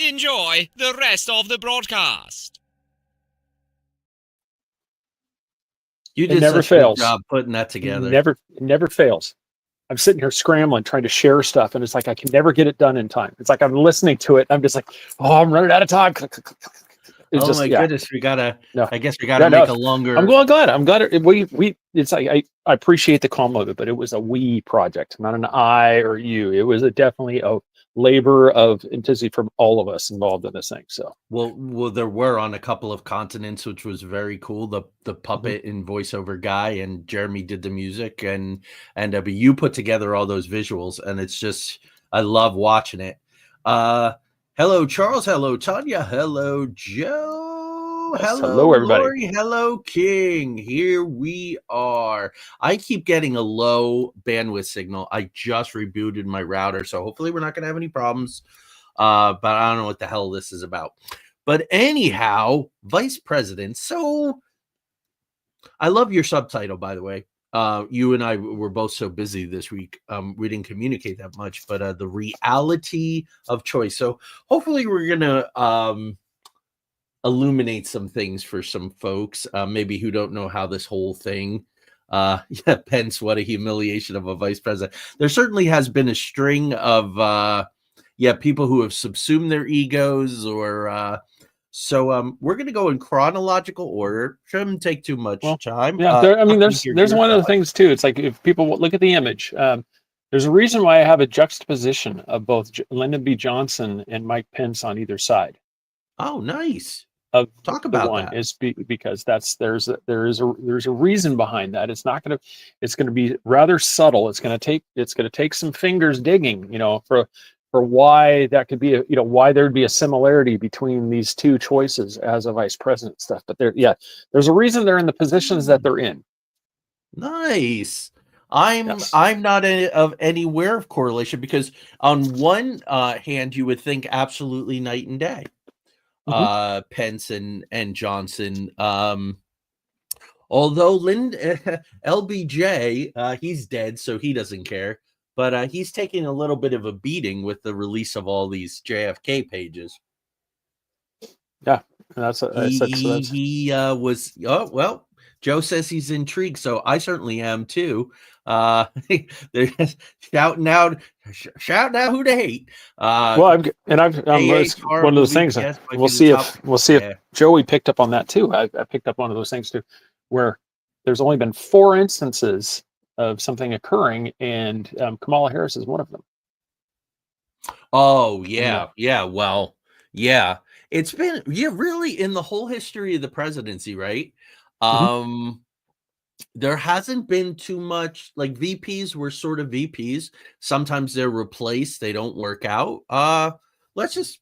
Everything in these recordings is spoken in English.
Enjoy the rest of the broadcast. You did such a good job putting that together. It never fails. I'm sitting here scrambling, trying to share stuff, and it's like I can never get it done in time. It's like I'm listening to it, and I'm just like, oh, I'm running out of time. Goodness, we gotta. No. I guess we gotta make a longer. I'm glad. It's like I appreciate the call of it, but it was a we project, not an I or you. It was definitely a labor of intensity from all of us involved in this thing. So well, there were on a couple of continents, which was very cool. The puppet and voiceover guy, and Jeremy did the music, and but you put together all those visuals, and it's just I love watching it. Hello, Charles. Hello, Tanya. Hello, Joe. Yes, hello, everybody. Lori. Hello, King. Here we are. I keep getting a low bandwidth signal. I just rebooted my router, so hopefully we're not going to have any problems. But I don't know what the hell this is about. But anyhow, Vice President. So I love your subtitle, by the way. You and I were both so busy this week. We didn't communicate that much, but the reality of choice. So hopefully we're going to illuminate some things for some folks, maybe who don't know how this whole thing, Pence, what a humiliation of a vice president. There certainly has been a string of, people who have subsumed their egos or, so we're going to go in chronological order. Shouldn't take too much time. Yeah, there's one of the things too. It's like if people look at the image, there's a reason why I have a juxtaposition of both Lyndon B. Johnson and Mike Pence on either side. Oh, nice. Talk about that. Is because there's a reason behind that. It's going to be rather subtle. It's going to take some fingers digging, for why that could be why there'd be a similarity between these two choices as a vice president stuff. But there's a reason they're in the positions that they're in. Nice. I'm not of anywhere of correlation because on one hand you would think absolutely night and day. Pence and Johnson. Although LBJ, he's dead, so he doesn't care. But he's taking a little bit of a beating with the release of all these JFK pages. Yeah, he was. Oh well, Joe says he's intrigued, so I certainly am too. They're shouting out who to hate. I'm one of those things. We'll see if Joey picked up on that too. I picked up one of those things too, where there's only been 4 instances of something occurring, and Kamala Harris is one of them. Oh yeah. Well, yeah. It's been really in the whole history of the presidency, right? There hasn't been too much, like VPs were sort of VPs. Sometimes they're replaced, they don't work out. Let's just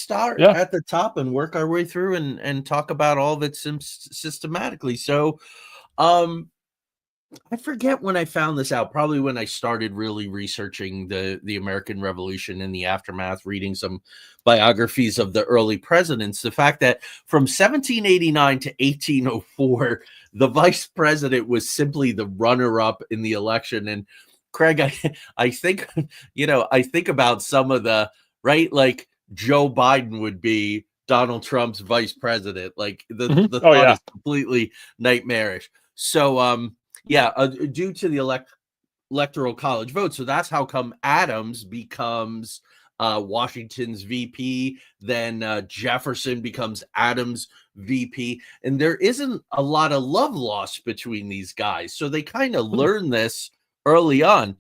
start at the top and work our way through and talk about all of it systematically. So I forget when I found this out, probably when I started really researching the American Revolution and the aftermath, reading some biographies of the early presidents, the fact that from 1789 to 1804, the vice president was simply the runner-up in the election. And Craig, I think, I think about some of the, right, like Joe Biden would be Donald Trump's vice president. Like the thought is completely nightmarish. So, due to the electoral college vote. So that's how come Adams becomes Washington's VP. Then Jefferson becomes Adams' VP. And there isn't a lot of love lost between these guys. So they kind of learn this early on.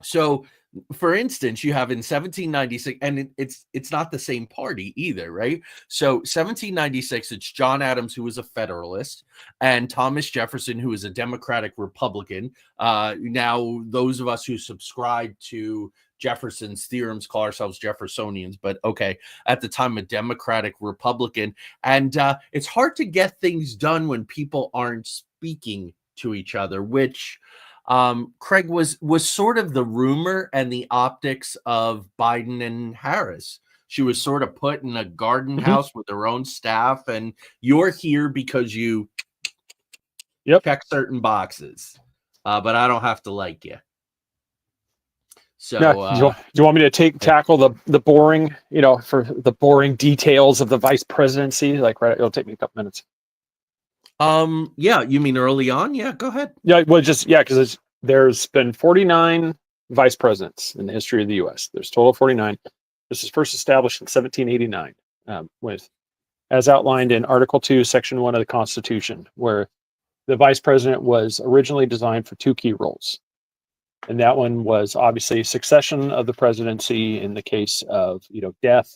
So, for instance, you have in 1796, and it's not the same party either, right? So 1796, it's John Adams, who was a Federalist, and Thomas Jefferson, who is a Democratic Republican. Now, those of us who subscribe to Jefferson's theorems call ourselves Jeffersonians, but okay, at the time, a Democratic Republican. And it's hard to get things done when people aren't speaking to each other, which Craig was sort of the rumor and the optics of Biden and Harris. She was sort of put in a garden house with her own staff, and you're here because you check certain boxes, but I don't have to like you. So do you want me to tackle the boring, for the boring details of the vice presidency? Like, right, it'll take me a couple minutes. Yeah, you mean early on? Yeah, go ahead. Yeah, well, because there's been 49 vice presidents in the history of the U.S. There's total of 49. This was first established in 1789, with, as outlined in Article 2, Section 1 of the Constitution, where the vice president was originally designed for two key roles. And that one was obviously succession of the presidency in the case of, death,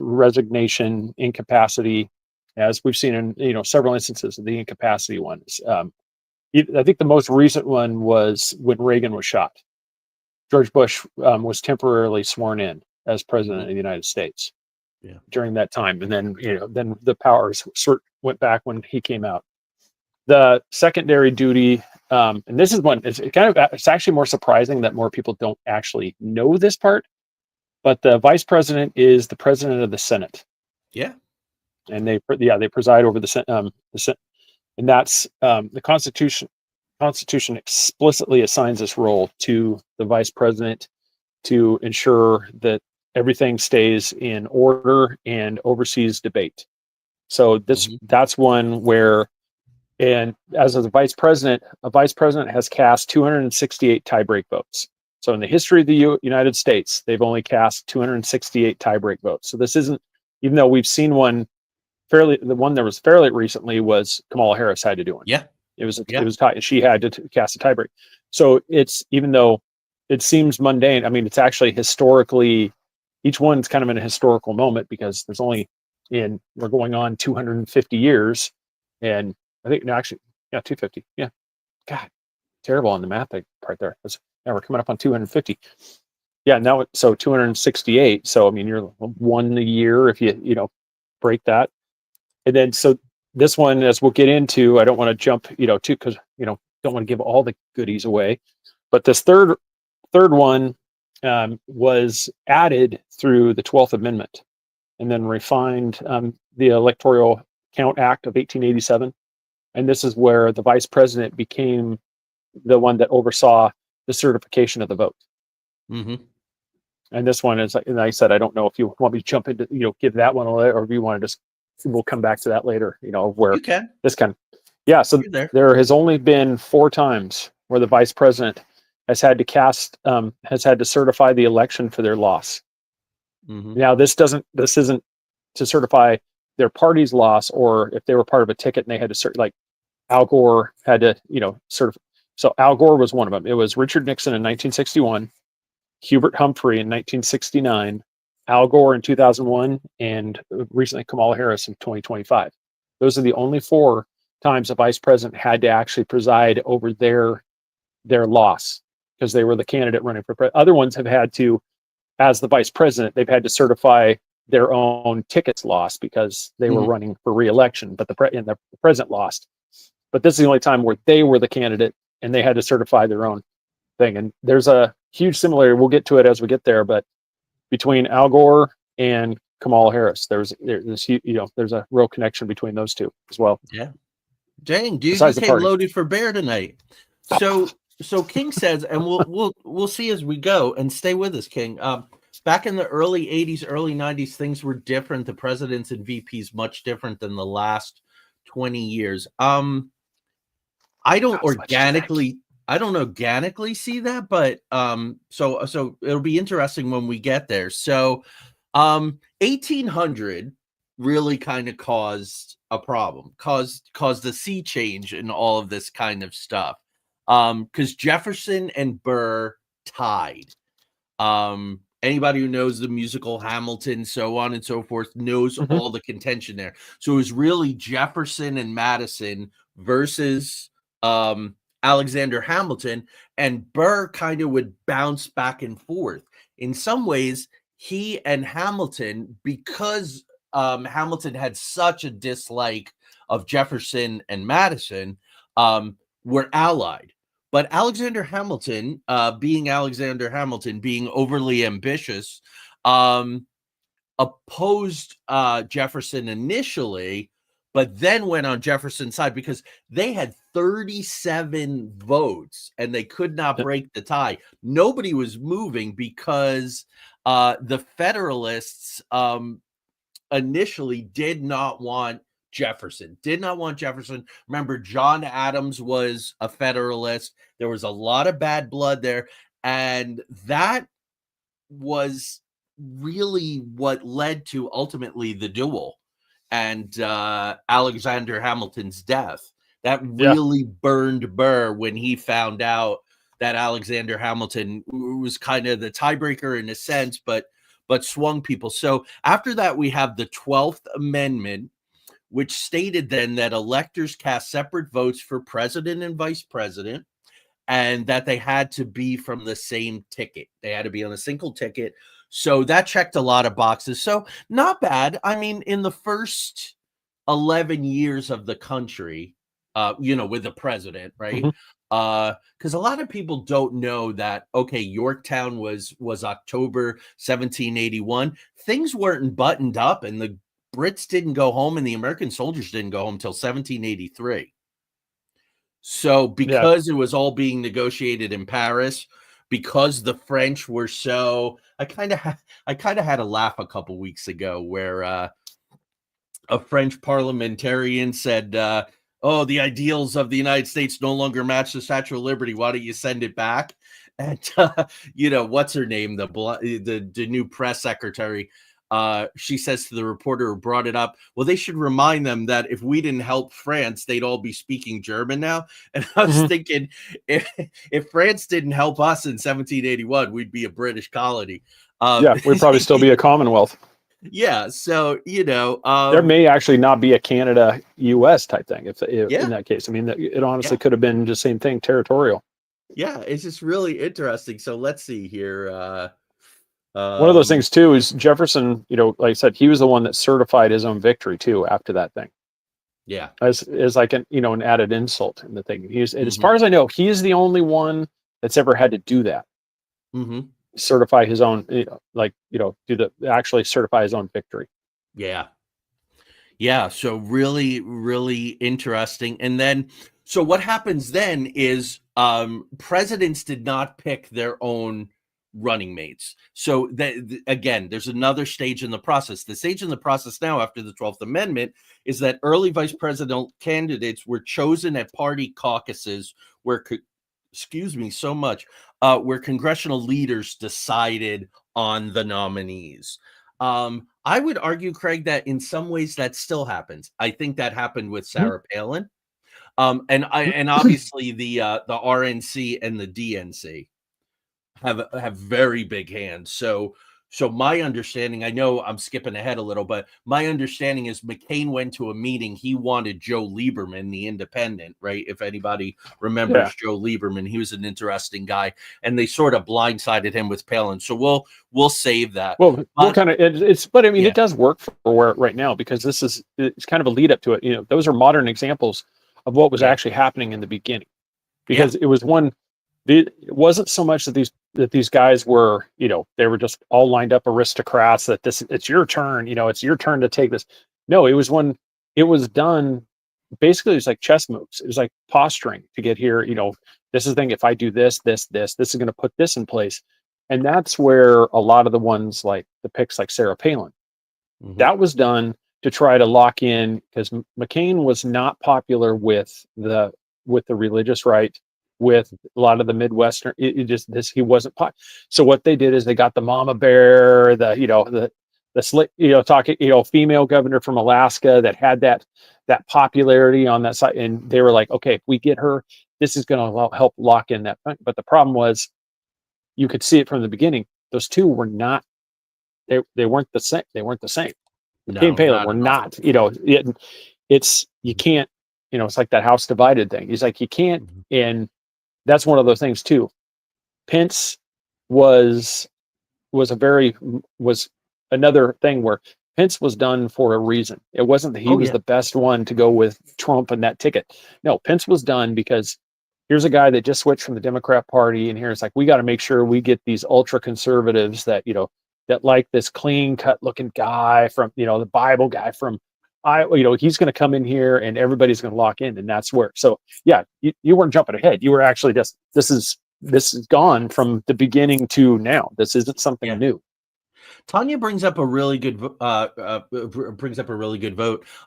resignation, incapacity, as we've seen in, several instances of the incapacity ones. I think the most recent one was when Reagan was shot. George Bush was temporarily sworn in as president of the United States during that time. And then, then the powers went back when he came out. The secondary duty, and this is one, it's actually more surprising that more people don't actually know this part, but the vice president is the president of the Senate. Yeah. And they preside over the Senate, and that's the Constitution explicitly assigns this role to the vice president to ensure that everything stays in order and oversees debate. So that's one where, and as a vice president has cast 268 tiebreak votes. So in the history of the United States, they've only cast 268 tiebreak votes. So this isn't, even though we've seen one the one that was fairly recently was Kamala Harris had to do one. Yeah. It was tied. She had to cast a tiebreak. So it's, even though it seems mundane, I mean, it's actually historically, each one's kind of in a historical moment, because there's only we're going on 250 years. And I think, no, actually, 250. Yeah. God, terrible on the math part there. Now we're coming up on 250. Yeah. Now, so 268. So, I mean, you're one a year if you break that. And then, so this one, as we'll get into, I don't want to jump, too, because, don't want to give all the goodies away. But this third one was added through the 12th Amendment, and then refined the Electoral Count Act of 1887. And this is where the vice president became the one that oversaw the certification of the vote. Mm-hmm. And this one is, and I said, I don't know if you want me to jump into, give that one away, or if you want to just, we'll come back to that later, where you can. This kind of, so there has only been 4 times where the vice president has had to certify the election for their loss. Mm-hmm. Now, this isn't to certify their party's loss, or if they were part of a ticket and they had to like Al Gore had to, certify. So Al Gore was one of them. It was Richard Nixon in 1961, Hubert Humphrey in 1969, Al Gore in 2001, and recently Kamala Harris in 2025. Those are the only 4 times a vice president had to actually preside over their loss, because they were the candidate running for president. Other ones have had to, as the vice president, they've had to certify their own tickets lost because they were running for re-election, but the president lost. But this is the only time where they were the candidate and they had to certify their own thing. And there's a huge similarity. We'll get to it as we get there, but between Al Gore and Kamala Harris, there's a real connection between those two as well. Yeah. Dang, dude, Besides you came loaded for bear tonight. So King says, and we'll see as we go, and stay with us, King. Back in the early 80s, early 90s, things were different. The presidents and VPs much different than the last 20 years. I don't organically see that, but so it'll be interesting when we get there. So 1800 really kind of caused a problem, caused the sea change and all of this kind of stuff. Because Jefferson and Burr tied. Anybody who knows the musical Hamilton, so on and so forth, knows all the contention there. So it was really Jefferson and Madison versus Alexander Hamilton, and Burr kind of would bounce back and forth. In some ways, he and Hamilton, because Hamilton had such a dislike of Jefferson and Madison, were allied. But Alexander Hamilton, being overly ambitious, opposed Jefferson initially, but then went on Jefferson's side because they had 37 votes, and they could not break the tie. Nobody was moving because the Federalists initially did not want Jefferson. Remember, John Adams was a Federalist. There was a lot of bad blood there, and that was really what led to ultimately the duel and Alexander Hamilton's death. That really burned Burr when he found out that Alexander Hamilton was kind of the tiebreaker in a sense, but swung people. So after that, we have the 12th Amendment, which stated then that electors cast separate votes for president and vice president, and that they had to be from the same ticket. They had to be on a single ticket. So that checked a lot of boxes. So not bad. I mean, in the first 11 years of the country, with the president, right? Because a lot of people don't know that, okay, Yorktown was October 1781. Things weren't buttoned up, and the Brits didn't go home, and the American soldiers didn't go home until 1783. So because it was all being negotiated in Paris, because the French were so, I kind of had a laugh a couple weeks ago where a French parliamentarian said, "Oh, the ideals of the United States no longer match the Statue of Liberty. Why don't you send it back?" And what's her name, the new press secretary. She says to the reporter who brought it up, well, they should remind them that if we didn't help France, they'd all be speaking German now. And I was thinking, if France didn't help us in 1781, we'd be a British colony. We'd probably still be a Commonwealth. Yeah, so there may actually not be a Canada-U.S. type thing if in that case. I mean, it honestly could have been the same thing, territorial. Yeah, it's just really interesting. So let's see here. One of those things too is Jefferson. Like I said, he was the one that certified his own victory too after that thing. Yeah, as like an an added insult in the thing. As far as I know, he is the only one that's ever had to do that. Certify his own, actually certify his own victory. Yeah. So really, really interesting. And then, so what happens then is presidents did not pick their own running mates. So again, there's another stage in the process. The stage in the process now after the 12th Amendment is that early vice presidential candidates were chosen at party caucuses where congressional leaders decided on the nominees. I would argue, Craig, that in some ways that still happens. I think that happened with Sarah Palin. And obviously the RNC and the DNC have very big hands. So my understanding, I know I'm skipping ahead a little, but my understanding is McCain went to a meeting. He wanted Joe Lieberman, the independent, right? If anybody remembers Joe Lieberman, he was an interesting guy, and they sort of blindsided him with Palin. So we'll save that. Well, we'll kind of but I mean, it does work for where right now, because it's kind of a lead up to it. Those are modern examples of what was actually happening in the beginning, because it was one. It wasn't so much that these guys were, they were just all lined up aristocrats, that it's your turn, it's your turn to take this. No, it was when it was done, basically it was like chess moves. It was like posturing to get here. This is the thing. If I do this is going to put this in place. And that's where a lot of the ones, like the picks like Sarah Palin, that was done to try to lock in, because McCain was not popular with the religious right, with a lot of the Midwestern. He wasn't popular. So what they did is they got the mama bear, the slick, talking, female governor from Alaska that had that popularity on that side, and they were like, okay, if we get her, this is going to help lock in that. But the problem was, you could see it from the beginning. Those two were not. They weren't the same. They weren't the same. McCain and Palin were not. It's you can't. It's like that house divided thing. He's like, you can't. And that's one of those things too. Pence was another thing where Pence was done for a reason. It wasn't that he was the best one to go with Trump and that ticket. No, Pence was done because here's a guy that just switched from the Democrat Party, and here's like, we got to make sure we get these ultra conservatives that that like this clean cut looking guy from the Bible guy from he's going to come in here and everybody's going to lock in, and that's where. So yeah, you weren't jumping ahead. You were actually just this is gone from the beginning to now. This isn't something new. Tanya brings up a really good vote.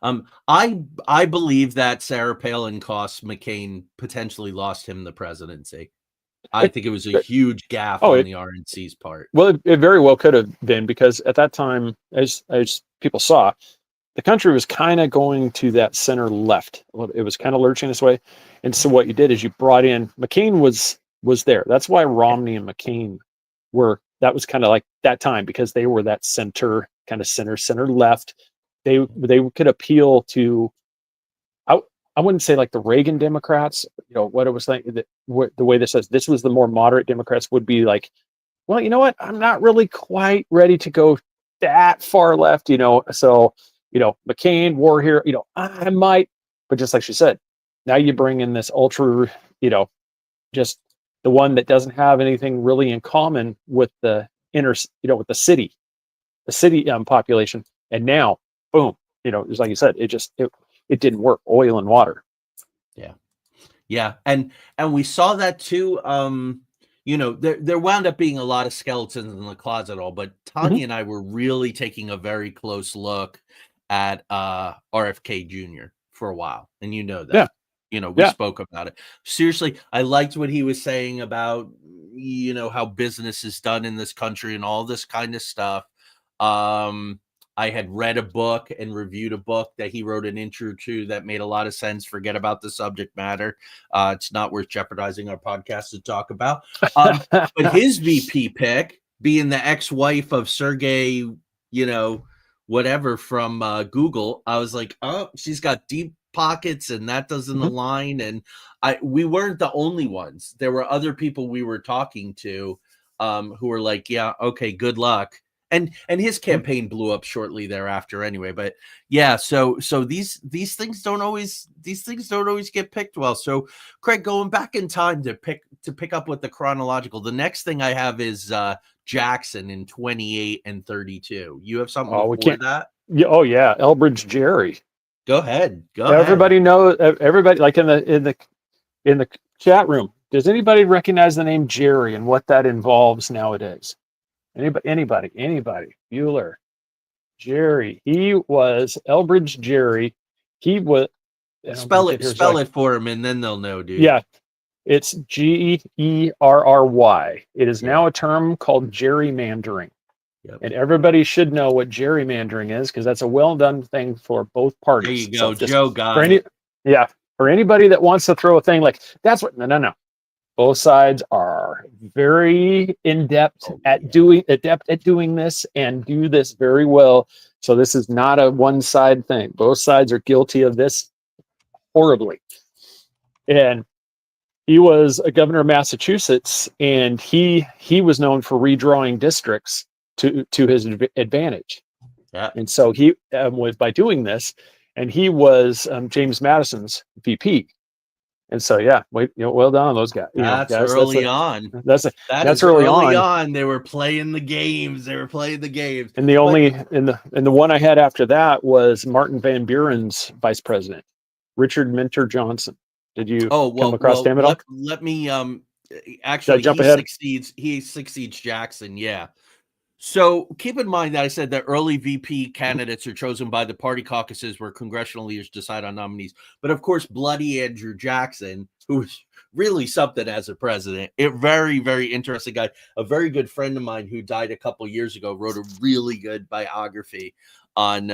I believe that Sarah Palin cost McCain, potentially lost him the presidency. I think it was a huge gaffe on the RNC's part. Well, it very well could have been, because at that time, as people saw, the country was kind of going to that center left. It was kind of lurching this way, and so what you did is you brought in McCain was there. That's why Romney and McCain were. That was kind of like that time, because they were that center left. They could appeal to. I wouldn't say like the Reagan Democrats. What it was like. The way this says, this was the more moderate Democrats would be like, well, you know what? I'm not really quite ready to go that far left. So McCain, war here. I might, but just like she said, now you bring in this ultra. Just the one that doesn't have anything really in common with the with the city population. And now, boom, just like you said, it didn't work. Oil and water. Yeah. And we saw that too. There wound up being a lot of skeletons in the closet, but Tanya and I were really taking a very close look at RFK Jr. for a while. And that. Yeah. We spoke about it. Seriously, I liked what he was saying about, how business is done in this country and all this kind of stuff. I had read a book and reviewed a book that he wrote an intro to that made a lot of sense. Forget about the subject matter. It's not worth jeopardizing our podcast to talk about. But his VP pick, being the ex-wife of Sergey, whatever from Google, I was like, oh, she's got deep pockets and that doesn't align. And we weren't the only ones. There were other people we were talking to who were like, yeah, okay, good luck. And his campaign blew up shortly thereafter anyway. But yeah, so these things don't always get picked well. So Craig, going back in time to pick up with the chronological, the next thing I have is Jackson in 28 and 32. You have something before that? Yeah, oh yeah, Elbridge Gerry. Go ahead. Everybody knows. Everybody, like in the chat room. Does anybody recognize the name Jerry and what that involves nowadays? Anybody? Bueller, Jerry. He was Elbridge Gerry. He was. Spell it for him, and then they'll know, dude. Yeah, it's Gerry. It is now a term called gerrymandering. Yep. And everybody should know what gerrymandering is, because that's a well-done thing for both parties. There you go, Joe got it. For anybody that wants to throw a thing like that's what. No. Both sides are very adept at doing this and do this very well. So this is not a one-side thing. Both sides are guilty of this horribly. And he was a governor of Massachusetts, and he was known for redrawing districts to his advantage. Yeah. And so he was by doing this, and he was James Madison's VP. And so, well done on those guys. That's early on. That's early on. They were playing the games. And the one I had after that was Martin Van Buren's vice president, Richard Minter Johnson. Did you come across him at all? Let me actually jump ahead. He succeeds Jackson. Yeah. So keep in mind that I said that early VP candidates are chosen by the party caucuses where congressional leaders decide on nominees. But of course, bloody Andrew Jackson, who's really something as a president, a very, very interesting guy, a very good friend of mine who died a couple years ago, wrote a really good biography on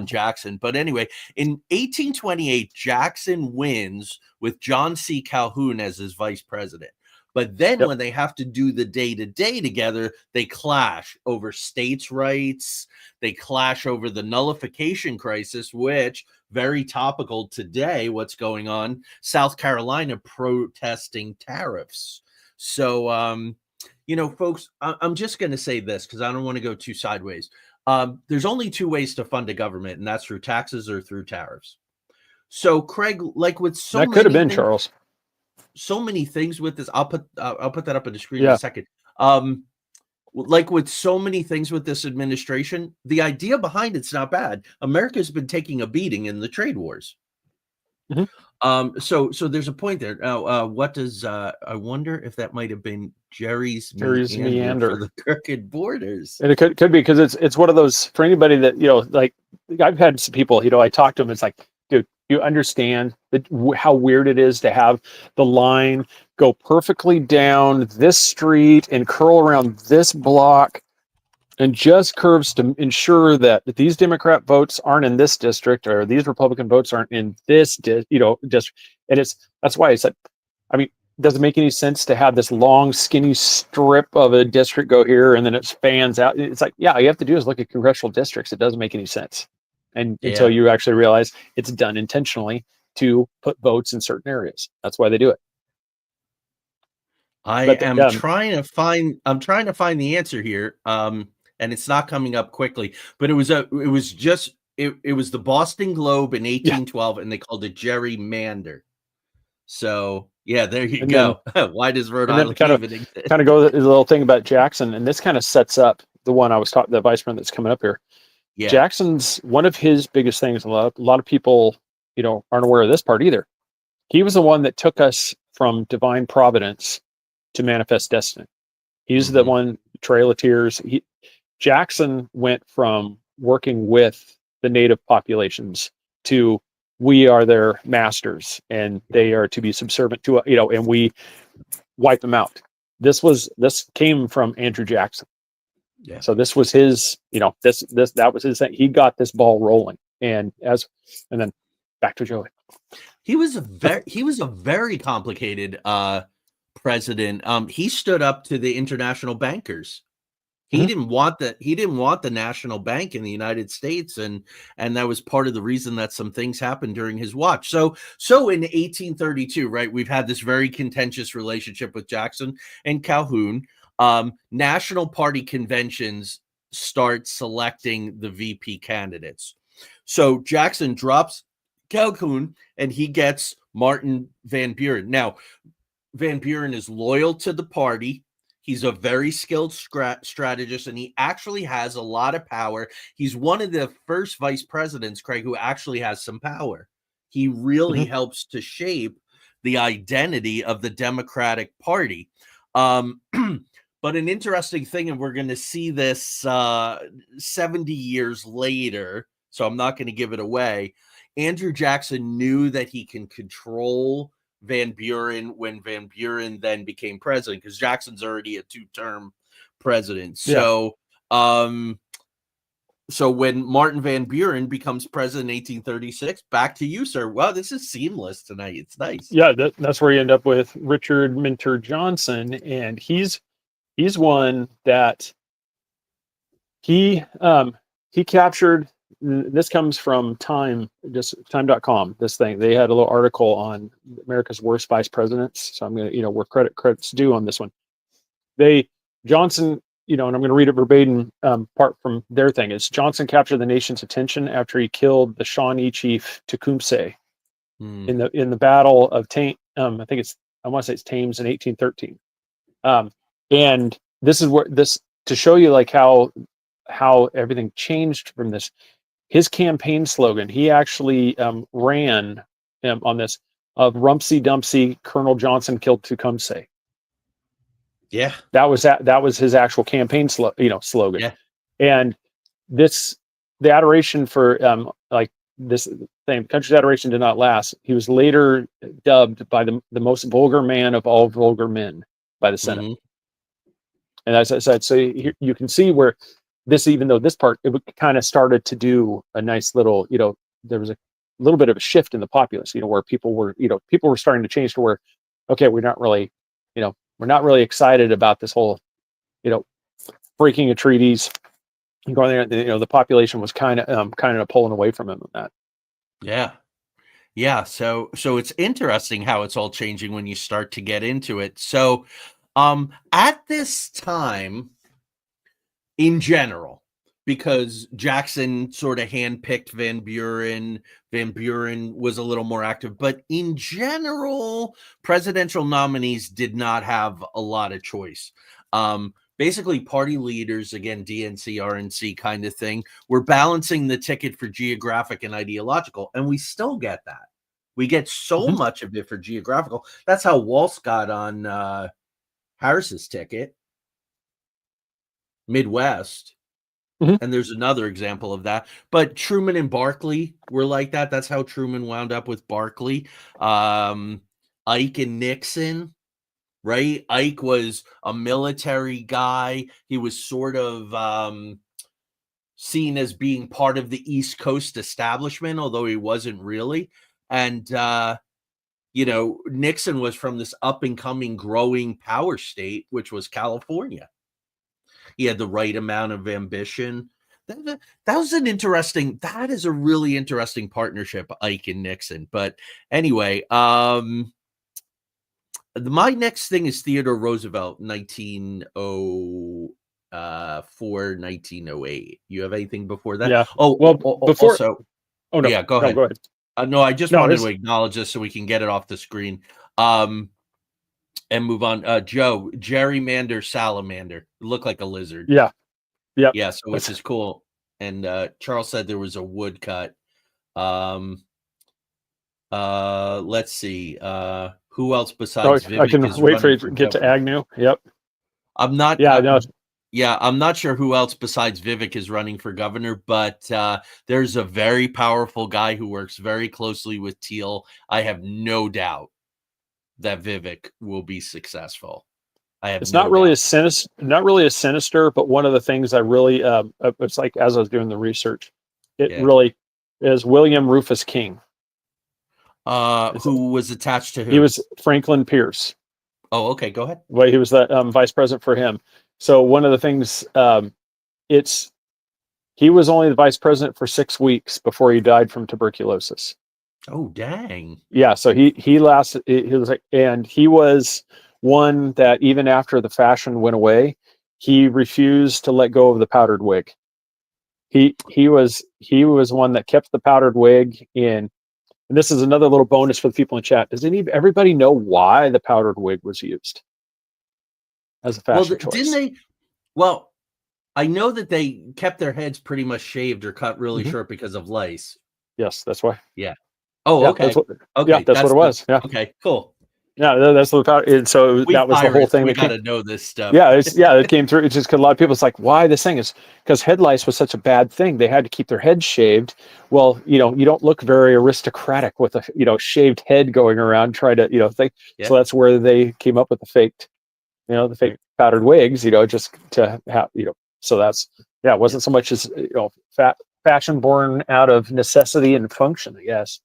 Jackson. But anyway, in 1828, Jackson wins with John C. Calhoun as his vice president. But then when they have to do the day-to-day together, they clash over states' rights. They clash over the nullification crisis, which very topical today, what's going on, South Carolina protesting tariffs. So, folks, I'm just going to say this because I don't want to go too sideways. There's only two ways to fund a government, and that's through taxes or through tariffs. So, Craig, like with so that many could have been things, Charles. So many things with this. I'll put that up on the screen in a second. like with so many things with this administration, the idea behind it's not bad. America's been taking a beating in the trade wars. Mhm. So there's a point there. Now, what does I wonder if that might have been Jerry's meander for the crooked borders? And it could be because it's one of those, for anybody that, like I've had some people, I talk to them, it's like, dude, you understand that how weird it is to have the line go perfectly down this street and curl around this block and just curves to ensure that these Democrat votes aren't in this district or these Republican votes aren't in this district. And that's why it's like, I mean, does it make any sense to have this long, skinny strip of a district go here and then it spans out? It's like, yeah, all you have to do is look at congressional districts. It doesn't make any sense. And until you actually realize it's done intentionally to put votes in certain areas. That's why they do it. I'm trying to find the answer here. And it's not coming up quickly, but it was the Boston Globe in 1812, and they called it gerrymander. So yeah, there you go. Why does Rhode Island kind of go the little thing about Jackson, and this kind of sets up the one I was talking, the vice president that's coming up here. Yeah. Jackson's one of his biggest things. A lot of people, aren't aware of this part either. He was the one that took us from divine providence to manifest destiny. He's the one, Trail of Tears. Jackson went from working with the native populations to we are their masters and they are to be subservient to, and we wipe them out. This came from Andrew Jackson. Yeah. So this was his, that was his thing. He got this ball rolling, and then back to Joey. He was a very complicated president. He stood up to the international bankers. He didn't want the national bank in the United States, and that was part of the reason that some things happened during his watch. So in 1832, right, we've had this very contentious relationship with Jackson and Calhoun. National party conventions start selecting the VP candidates. So Jackson drops Calhoun and he gets Martin Van Buren. Now, Van Buren is loyal to the party. He's a very skilled strategist, and he actually has a lot of power. He's one of the first vice presidents, Craig, who actually has some power. He really helps to shape the identity of the Democratic Party. But an interesting thing, and we're going to see this 70 years later, so I'm not going to give it away. Andrew Jackson knew that he can control Van Buren when Van Buren then became president, because Jackson's already a 2-term president. So so when Martin Van Buren becomes president in 1836, back to you, sir. Wow, this is seamless tonight. It's nice. Yeah, that's where you end up with Richard Minter Johnson, and he's one that he captured. This comes from time.com. This thing, they had a little article on America's worst vice presidents. So I'm going to, where credit's due on this one. Johnson, and I'm going to read it verbatim, part from their thing is Johnson captured the nation's attention after he killed the Shawnee chief Tecumseh in the Battle of I want to say it's Thames in 1813. And this is to show you like how everything changed from this. His campaign slogan, he actually ran on this of Rumpsy Dumpsy, Colonel Johnson killed Tecumseh. Yeah, that was his actual campaign slogan. Yeah. And the adoration for like this thing, country's adoration did not last. He was later dubbed by the most vulgar man of all vulgar men by the Senate. And as I said, so you can see where even though this part, it kind of started to do a nice little, there was a little bit of a shift in the populace, where people were starting to change to where, okay, we're not really excited about this whole, breaking of treaties and going there. The population was kind of pulling away from him on that. Yeah. Yeah. So it's interesting how it's all changing when you start to get into it. So at this time, in general, because Jackson sort of handpicked Van Buren was a little more active, but in general, presidential nominees did not have a lot of choice. basically party leaders, again, DNC, RNC kind of thing, were balancing the ticket for geographic and ideological, and we still get that. We get so much of it for geographical. That's how Walsh got on Harris's ticket, Midwest. And there's another example of that. But Truman and Barkley were like that. That's how Truman wound up with Barkley. Ike and Nixon, right? Ike was a military guy. He was sort of seen as being part of the East Coast establishment, although he wasn't really. And, Nixon was from this up-and-coming, growing power state, which was California. He had the right amount of ambition. That is a really interesting partnership, Ike and Nixon. But anyway, my next thing is Theodore Roosevelt, 1904, 1908. You have anything before that? Yeah. Oh, well, before. Also, oh no. Yeah, go ahead. Go ahead. No, I just wanted to acknowledge this so we can get it off the screen. And move on. Joe, gerrymander salamander. Look like a lizard. Yeah. Yep. Yeah, so which is cool. And Charles said there was a woodcut. Let's see. Who else besides Vivek? I can wait for you to get to Agnew. Yep. I'm not I'm not sure who else besides Vivek is running for governor, but there's a very powerful guy who works very closely with Thiel. I have no doubt that Vivek will be successful. It's not really as sinister, but one of the things I really it's like as I was doing the research, really is William Rufus King. Who was attached to who? He was Franklin Pierce. Oh, okay, go ahead. Well, he was the vice president for him. So one of the things, he was only the vice president for 6 weeks before he died from tuberculosis. Oh, dang. Yeah. So he lasted, and he was one that even after the fashion went away, he refused to let go of the powdered wig. He was one that kept the powdered wig in. And this is another little bonus for the people in chat. Does everybody know why the powdered wig was used as a fashion choice? Didn't they? Well, I know that they kept their heads pretty much shaved or cut really short because of lice. Yes, that's why. Yeah. Oh, okay. That's what it was. Yeah. Okay, cool. Yeah, that's what powder. And so that was the whole thing. We got to know this stuff. Yeah, it came through. It's just because a lot of people, it's like, why this thing is because head lice was such a bad thing. They had to keep their heads shaved. Well, you don't look very aristocratic with a shaved head going around trying to thing. Yeah. So that's where they came up with the fake powdered wigs. Just to have So that's it wasn't so much as fashion born out of necessity and function, I guess.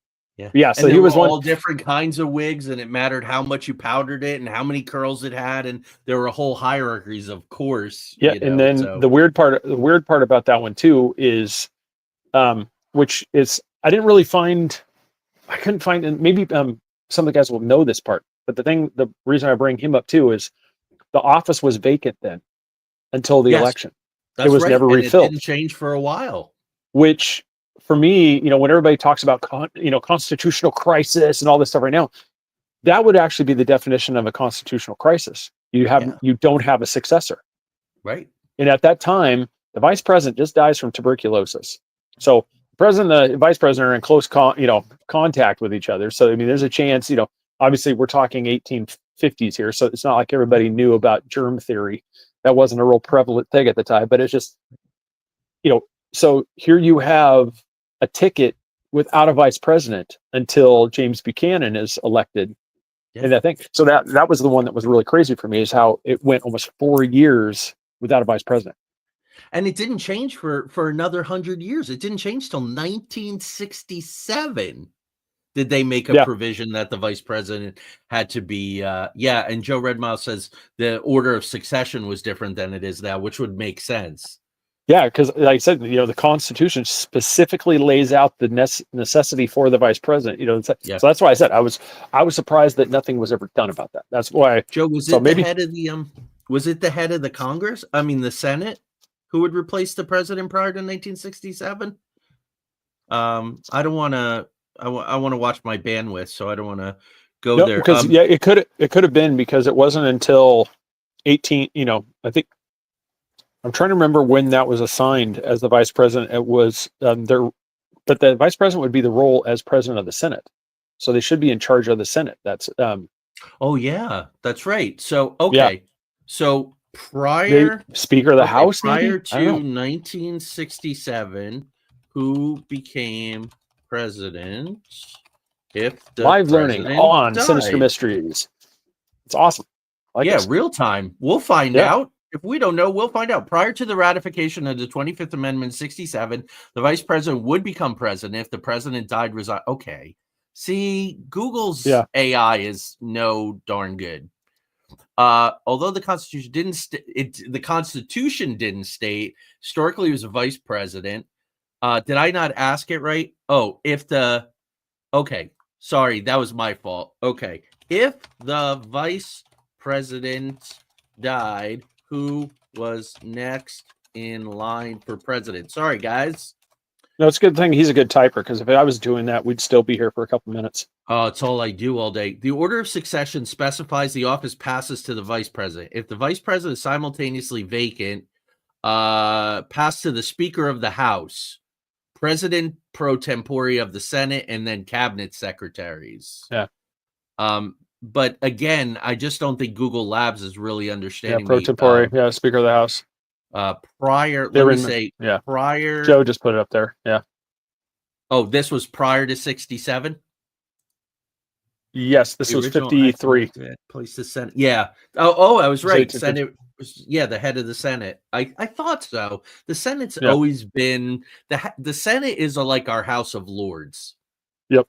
Yeah. So he was all different kinds of wigs, and it mattered how much you powdered it and how many curls it had, and there were whole hierarchies, of course. Yeah, and then the weird part about that one too is, which is I couldn't find, and maybe some of the guys will know this part, but the reason I bring him up too is the office was vacant then until the election. It was never refilled. It didn't change for a while. Which, for me, when everybody talks about constitutional crisis and all this stuff right now, that would actually be the definition of a constitutional crisis. You don't have a successor, right? And at that time, the vice president just dies from tuberculosis. So the president and the vice president are in close contact with each other. So there's a chance. Obviously we're talking 1850s here, so it's not like everybody knew about germ theory. That wasn't a real prevalent thing at the time, but it's just So here you have a ticket without a vice president until James Buchanan is elected. Yeah. And I think so that was the one that was really crazy for me, is how it went almost 4 years without a vice president. And it didn't change for another 100 years. It didn't change till 1967. Did they make a provision that the vice president had to be and Joe Redmile says the order of succession was different than it is now, which would make sense. Yeah, because like I said, the Constitution specifically lays out the necessity for the vice president. So that's why I said I was surprised that nothing was ever done about that. That's why. Joe, was it the head of the was it the head of the Congress? I mean, the Senate, who would replace the president prior to 1967? I don't want to. I want to watch my bandwidth, so I don't want to go there. Because it could have been, because it wasn't until I think I'm trying to remember when that was assigned as the vice president. It was there, but the vice president would be the role as president of the Senate, so they should be in charge of the Senate. That's Oh yeah, that's right. So yeah, okay, so the prior Speaker of the okay House, prior maybe, I don't to know. 1967, who became president if the Live learning president on Sinister died? Mysteries. It's awesome. I like Yeah, this. real time. We'll find Yeah. out. If we don't know, we'll find out. Prior to the ratification of the 25th Amendment in 67, the vice president would become president if the president died, resign. Okay. See, Google's Yeah. AI is no darn good. Although the Constitution didn't the Constitution didn't state historically it was a vice president. Did I not ask it right? Oh, if the okay, sorry, that was my fault. Okay. If the vice president died, who was next in line for president? Sorry, guys. No, it's a good thing he's a good typer, because if I was doing that, we'd still be here for a couple minutes. It's all I do all day. The order of succession specifies the office passes to the vice president. If the vice president is simultaneously vacant, pass to the Speaker of the House, President pro tempore of the Senate, and then cabinet secretaries. Yeah. But again, I just don't think Google Labs is really understanding. Yeah, pro tempore. Yeah, Speaker of the House. Prior, They let were me in the- say, yeah. prior. Joe just put it up there. Yeah. Oh, this was prior to 67. Yes, this The was original 53. Place the Senate. Yeah. Oh, I was right. 52. Senate was, yeah, the head of the Senate. I thought so. The Senate's Yeah. always been the Senate is like our House of Lords. Yep.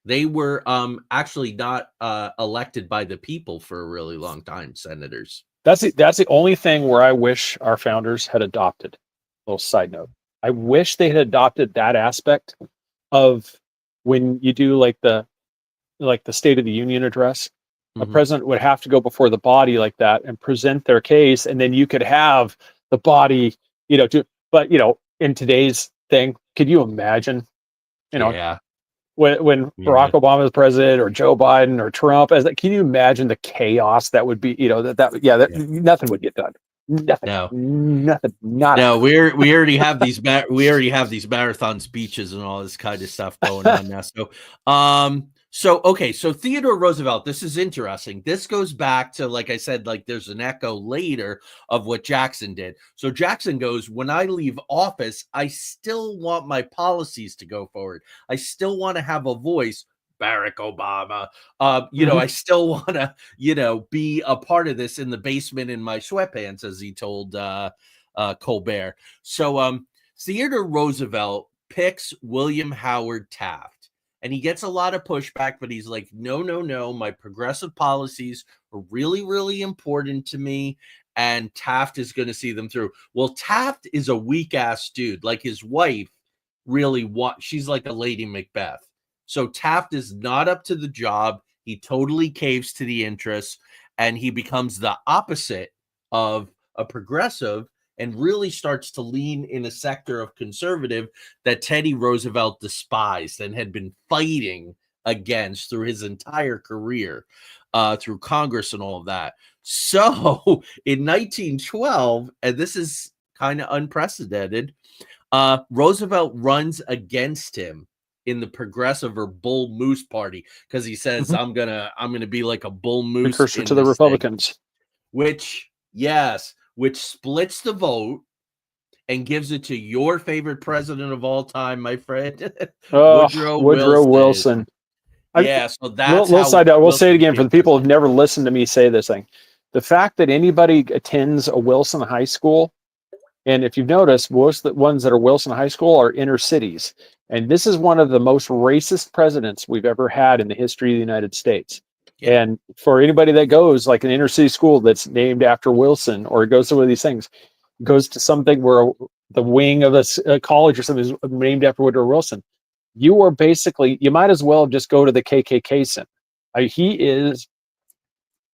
They were actually not elected by the people for a really long time, senators. That's the only thing where I wish our founders had adopted. Little side note. I wish they had adopted that aspect of when you do like the State of the Union address. A president would have to go before the body like that and present their case, and then you could have the body, but in today's thing, could you imagine, Yeah. when Barack Obama was president, or Joe Biden or Trump, can you imagine the chaos that would be, nothing would get done. Nothing. No. Nothing. Not. No, we already have these marathon speeches and all this kind of stuff going on now. So Theodore Roosevelt, this is interesting. This goes back to, like I said, like there's an echo later of what Jackson did. So Jackson goes, when I leave office, I still want my policies to go forward. I still want to have a voice. Barack Obama, I still want to, be a part of this in the basement in my sweatpants, as he told Colbert. So Theodore Roosevelt picks William Howard Taft, and he gets a lot of pushback, but he's like, no, my progressive policies are really, really important to me, and Taft is going to see them through. Well, Taft is a weak ass dude. Like his wife really she's like a Lady Macbeth. So Taft is not up to the job. He totally caves to the interests, and he becomes the opposite of a progressive and really starts to lean in a sector of conservative that Teddy Roosevelt despised and had been fighting against through his entire career, through Congress and all of that. So in 1912, and this is kind of unprecedented, Roosevelt runs against him in the progressive or bull moose party, because he says, I'm gonna be like a bull moose, precursor to the Republicans, which splits the vote and gives it to your favorite president of all time, my friend, Woodrow Wilson. Yeah, so that's little side note. We'll say it again for the people who've never listened to me say this thing. The fact that anybody attends a Wilson high school, and if you've noticed, most of the ones that are Wilson high school are inner cities. And this is one of the most racist presidents we've ever had in the history of the United States. Yeah. And for anybody that goes like an inner city school that's named after Wilson, or goes to one of these things, goes to something where the wing of a college or something is named after Woodrow Wilson, you are basically, you might as well just go to the KKK center.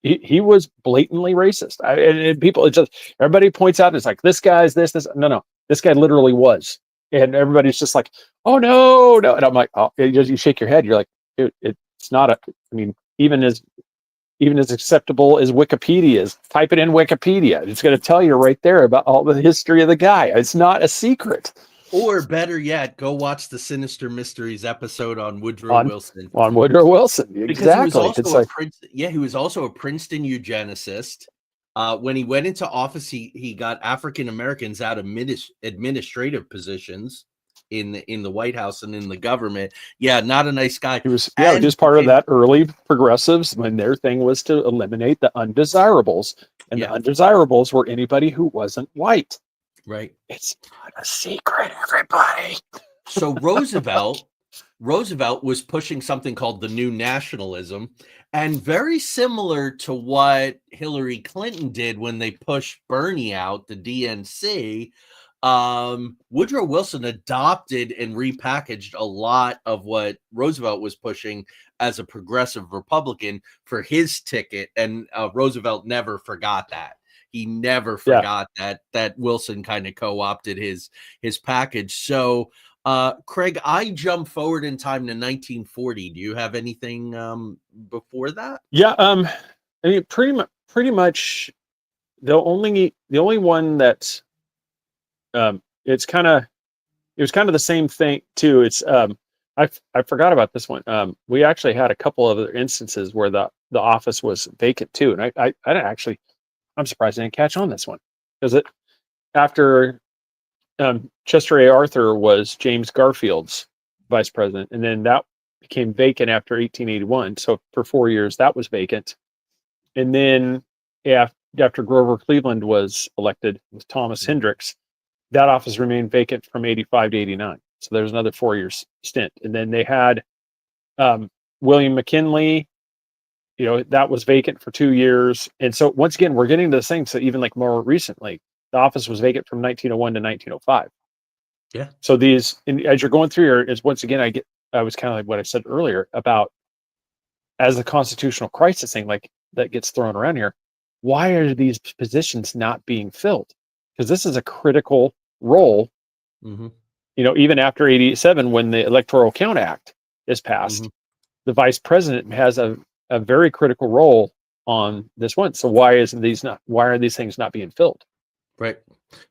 He was blatantly racist. And people, it's just, everybody points out, it's like, this guy's this. No, this guy literally was. And everybody's just like, oh, no. And I'm like, oh, you shake your head. You're like, dude, it's not even as, even as acceptable as Wikipedia is. Type it in Wikipedia. It's going to tell you right there about all the history of the guy. It's not a secret. Or better yet, go watch the Sinister Mysteries episode on Woodrow Wilson. On Woodrow Wilson, because exactly. he was also It's like, he was also a Princeton eugenicist. When he went into office, he got African Americans out of administrative positions in the White House and in the government. Yeah, not a nice guy. he was just part of that early progressives when their thing was to eliminate the undesirables, and the undesirables were anybody who wasn't white. Right. It's not a secret, everybody. So Roosevelt was pushing something called the New Nationalism, and very similar to what Hillary Clinton did when they pushed Bernie out, the DNC. Woodrow Wilson adopted and repackaged a lot of what Roosevelt was pushing as a progressive Republican for his ticket, and Roosevelt never forgot that. He never forgot that Wilson kind of co-opted his package. So, Craig, I jump forward in time to 1940. Do you have anything before that? Yeah, I mean, pretty much the only one that it was kind of the same thing too. It's I forgot about this one. We actually had a couple of other instances where the office was vacant too, and I didn't actually. I'm surprised I didn't catch on this one, because after Chester A. Arthur was James Garfield's vice president, and then that became vacant after 1881. So for 4 years that was vacant, and then after Grover Cleveland was elected with Thomas Hendricks, that office remained vacant from 85 to 89. So there's another 4 years stint, and then they had William McKinley. That was vacant for 2 years. And so once again, we're getting to the thing. So even like more recently, the office was vacant from 1901 to 1905. Yeah. So and as you're going through here, is once again, I was kind of like what I said earlier about, as the constitutional crisis thing, like that gets thrown around here. Why are these positions not being filled? Because this is a critical role. Mm-hmm. Even after 87, when the Electoral Count Act is passed, the vice president has a very critical role on this one. So why are these things not being filled? Right.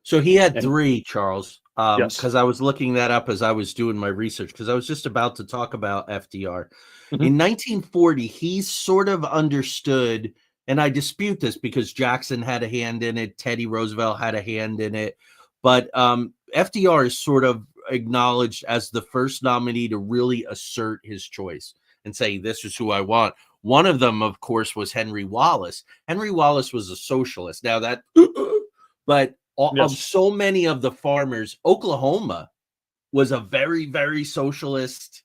So he had 3, Charles. Yes. Because I was looking that up as I was doing my research, because I was just about to talk about FDR. Mm-hmm. In 1940, he sort of understood, and I dispute this because Jackson had a hand in it, Teddy Roosevelt had a hand in it, but FDR is sort of acknowledged as the first nominee to really assert his choice and say, this is who I want. One of them, of course, was Henry Wallace. Henry Wallace was a socialist. Now that, but of so many of the farmers, Oklahoma was a very, very socialist,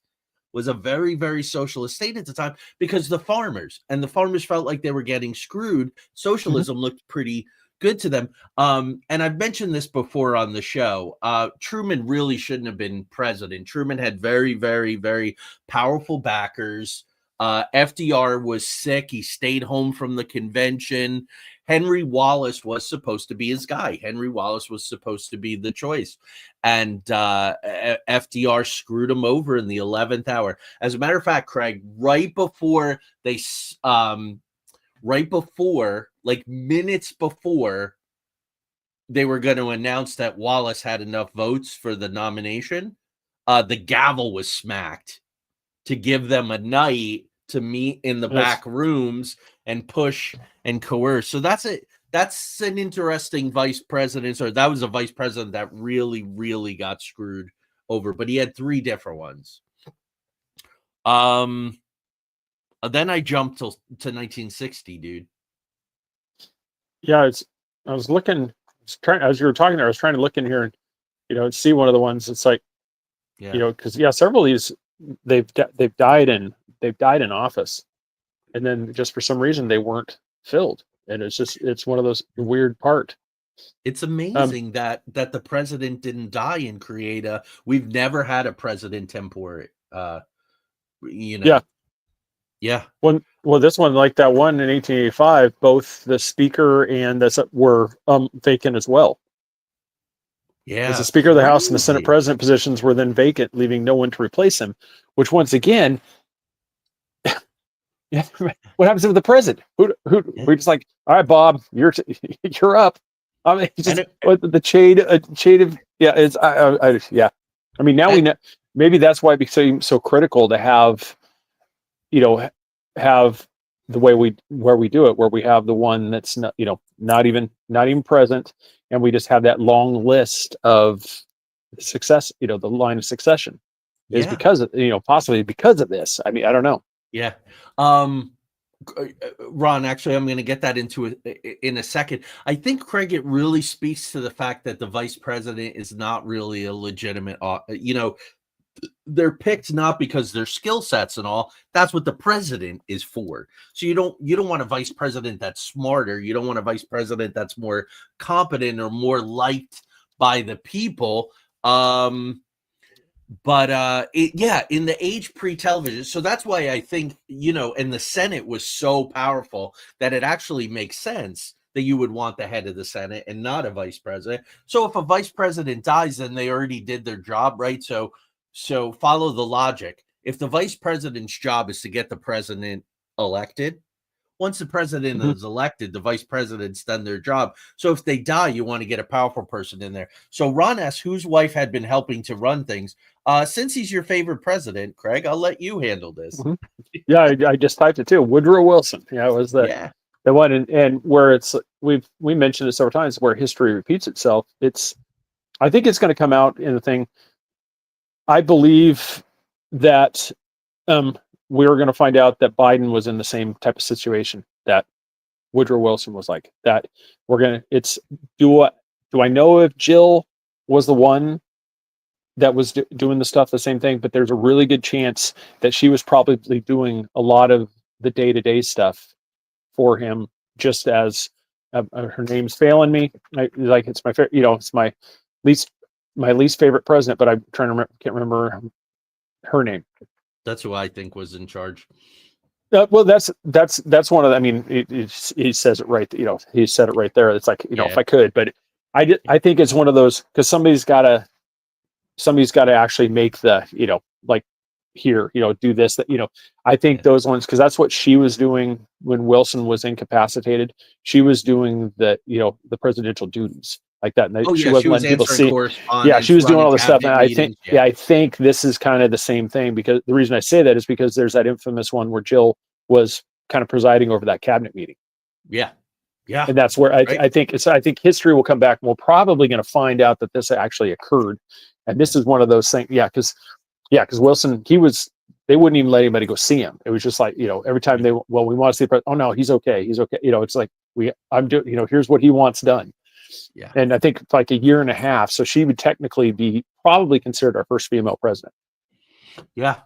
state at the time, because the farmers felt like they were getting screwed. Socialism looked pretty good to them. And I've mentioned this before on the show. Truman really shouldn't have been president. Truman had very, very, very powerful backers. FDR was sick. He stayed home from the convention. Henry Wallace was supposed to be his guy. Henry Wallace was supposed to be the choice. And FDR screwed him over in the 11th hour. As a matter of fact, Craig, right before, like minutes before they were going to announce that Wallace had enough votes for the nomination, the gavel was smacked to give them a night to meet in the back rooms and push and coerce. So that's an interesting vice president. Or that was a vice president that really, really got screwed over, but he had 3 different ones. Then I jumped to 1960, dude. Yeah, I was looking, as you were talking there, I was trying to look in here and, see one of the ones. It's like, because several of these, they've died in office, and then just for some reason they weren't filled, and it's one of those weird part. It's amazing that the president didn't die and create we've never had a president tempore. Yeah. Well, this one, like that one in 1885, both the speaker and were vacant as well. Yeah. As the Speaker of the House and the Senate President positions were then vacant, leaving no one to replace him, which once again, Yeah. What happens with the president? Yeah. We're just like, all right, Bob, you're up. I mean, And just what the shade of, yeah, it's, yeah. I mean, now we know, maybe that's why it became so critical to have, have the way where we do it, where we have the one that's not, not even present. And we just have that long list of success, the line of succession is yeah, because of, possibly because of this. I mean, I don't know. yeah. Ron, actually, I'm going to get that into it in a second. I think, Craig, it really speaks to the fact that the vice president is not really a legitimate, they're picked not because their skill sets and all. That's what the president is for. So you don't want a vice president that's smarter. You don't want a vice president that's more competent or more liked by the people. But in the age pre-television, so that's why I think, and the Senate was so powerful that it actually makes sense that you would want the head of the Senate and not a vice president. So if a vice president dies, then they already did their job, right? So follow the logic. If the vice president's job is to get the president elected, once the president Mhm. is elected, the vice president's done their job. So if they die, you want to get a powerful person in there. So Ron S., whose wife had been helping to run things, since he's your favorite president, Craig, I'll let you handle this. Mhm. Yeah, I just typed it too. Woodrow Wilson. Yeah, it was Yeah. the one, and where it's we mentioned this several times, where history repeats itself. I think it's going to come out in the thing. I believe that we're going to find out that Biden was in the same type of situation that Woodrow Wilson was like. That do I know if Jill was the one that was doing the stuff, the same thing, but there's a really good chance that she was probably doing a lot of the day-to-day stuff for him, just as her name's failing me. It's my favorite, it's least my least favorite president, but I'm trying to remember, can't remember her name. That's who I think was in charge. Well, that's one of the, I mean, he says it right. He said it right there. It's like, if I could, but I think it's one of those, because somebody's got to actually make the, like here, do this, that, I think those ones, because that's what she was doing when Wilson was incapacitated. She was doing the, the presidential duties like that. And she wasn't letting people see. Yeah, she was doing all this stuff. And I think this is kind of the same thing, because the reason I say that is because there's that infamous one where Jill was kind of presiding over that cabinet meeting. Yeah. Yeah. And that's where I think history will come back, and we're probably going to find out that this actually occurred. And this is one of those things. Yeah. Because Wilson, they wouldn't even let anybody go see him. It was just like, every time we want to see the president. Oh no, he's okay. He's okay. It's like I'm doing, here's what he wants done. Yeah. And I think like a year and a half. So she would technically be probably considered our first female president. Yeah.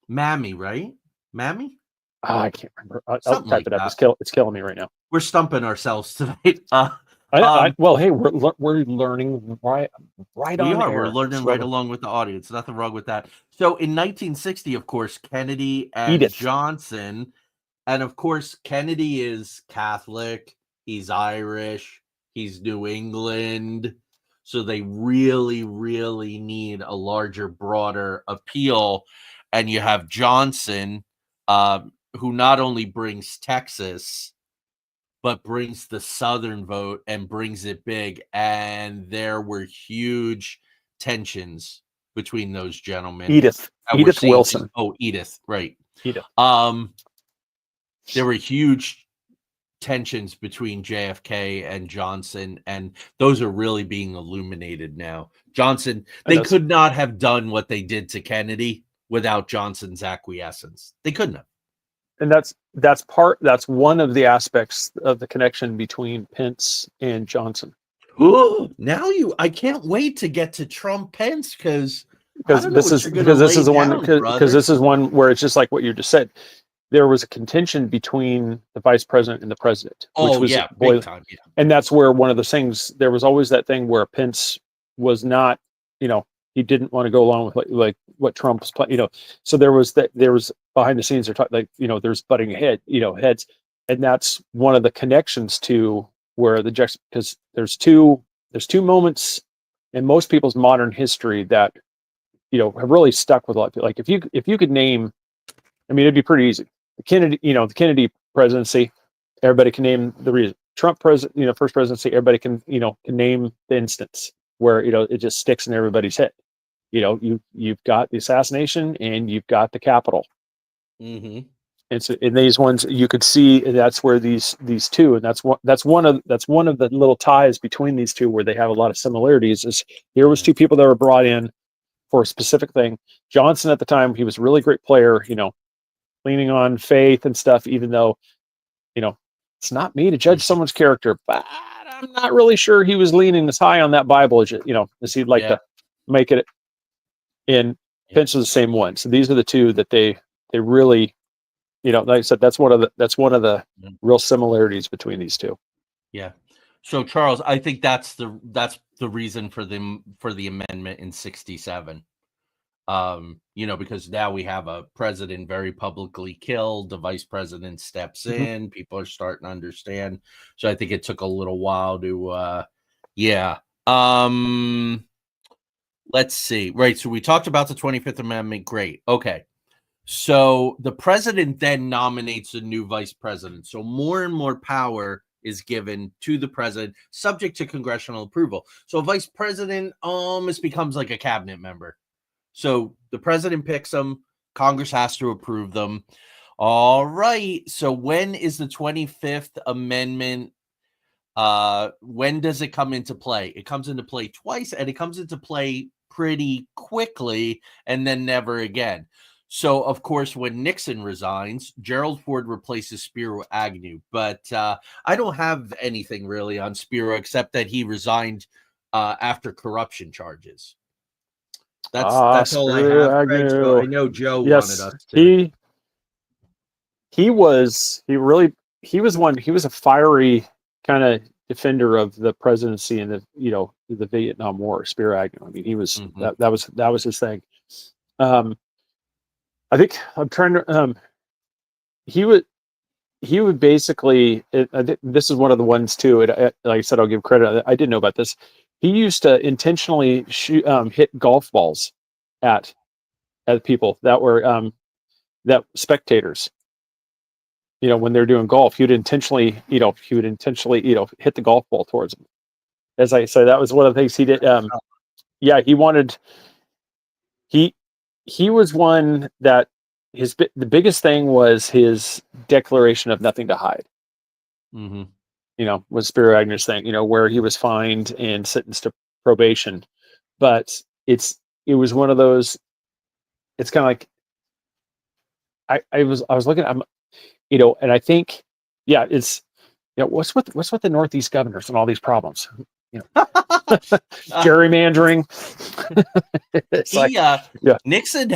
Mammy, right? Mammy? Oh, I can't remember. I'll type like it up. that. It's killing me right now. We're stumping ourselves tonight. Well, hey, we're learning right we on are. air. We're learning right along with the audience. Nothing wrong with that. So in 1960, of course, Kennedy and Edith Johnson, and of course, Kennedy is Catholic. He's Irish. He's New England. So they really, really need a larger, broader appeal. And you have Johnson, who not only brings Texas, but brings the Southern vote and brings it big. And there were huge tensions between those gentlemen. Edith Wilson. Edith, right. Edith. There were huge tensions between JFK and Johnson, and those are really being illuminated now. Johnson, they could not have done what they did to Kennedy without Johnson's acquiescence. They couldn't have. And that's one of the aspects of the connection between Pence and Johnson. Ooh, I can't wait to get to Trump Pence, because this is the one where it's just like what you just said. There was a contention between the vice president and the president. Big time, yeah. And that's where one of the things, there was always that thing where Pence was not, he didn't want to go along with like what Trump's playing, so there was behind the scenes, they're talking there's butting heads. And that's one of the connections to where because there's two moments in most people's modern history that, have really stuck with a lot of people. Like if you could name, I mean, it'd be pretty easy. the Kennedy presidency, everybody can name the reason. Trump president, first presidency, everybody can name the instance where it just sticks in everybody's head. You've got the assassination and you've got the Capitol. Mm-hmm. And so in these ones you could see that's where these two, and that's one of the little ties between these two where they have a lot of similarities. Is here was two people that were brought in for a specific thing. Johnson at the time, he was a really great player, leaning on faith and stuff, even though, it's not me to judge someone's character, but I'm not really sure he was leaning as high on that Bible as he'd like to make it in pinch of the same one. So these are the two that they really, like I said, that's one of the real similarities between these two. Yeah. So Charles, I think that's the reason for the amendment in 67. Because now we have a president very publicly killed, the vice president steps in, people are starting to understand. So I think it took a little while to let's see. Right. So we talked about the 25th Amendment. Great. Okay. So the president then nominates a new vice president. So more and more power is given to the president, subject to congressional approval. So a vice president almost becomes like a cabinet member. So the president picks them, Congress has to approve them. All right. So when is the 25th Amendment? When does it come into play? It comes into play twice, and it comes into play pretty quickly and then never again. So, of course, when Nixon resigns, Gerald Ford replaces Spiro Agnew. But I don't have anything really on Spiro except that he resigned after corruption charges. That's all I have, Craig. So I know Joe wanted us to. He was a fiery kind of defender of the presidency and the Vietnam War. Spiro Agnew. I mean, he was that was his thing. I think I'm trying to. He would basically. This is one of the ones too. Like I said, I'll give credit. I didn't know about this. He used to intentionally hit golf balls at people that were spectators. When they're doing golf, he would intentionally hit the golf ball towards them. As I said, that was one of the things he did. He was one that the biggest thing was his declaration of nothing to hide. Mm-hmm. Was Spiro Agnew's thing, where he was fined and sentenced to probation. But it was one of those, it's kind of like, I was looking at, and I think, it's, what's with the Northeast governors and all these problems, gerrymandering. Nixon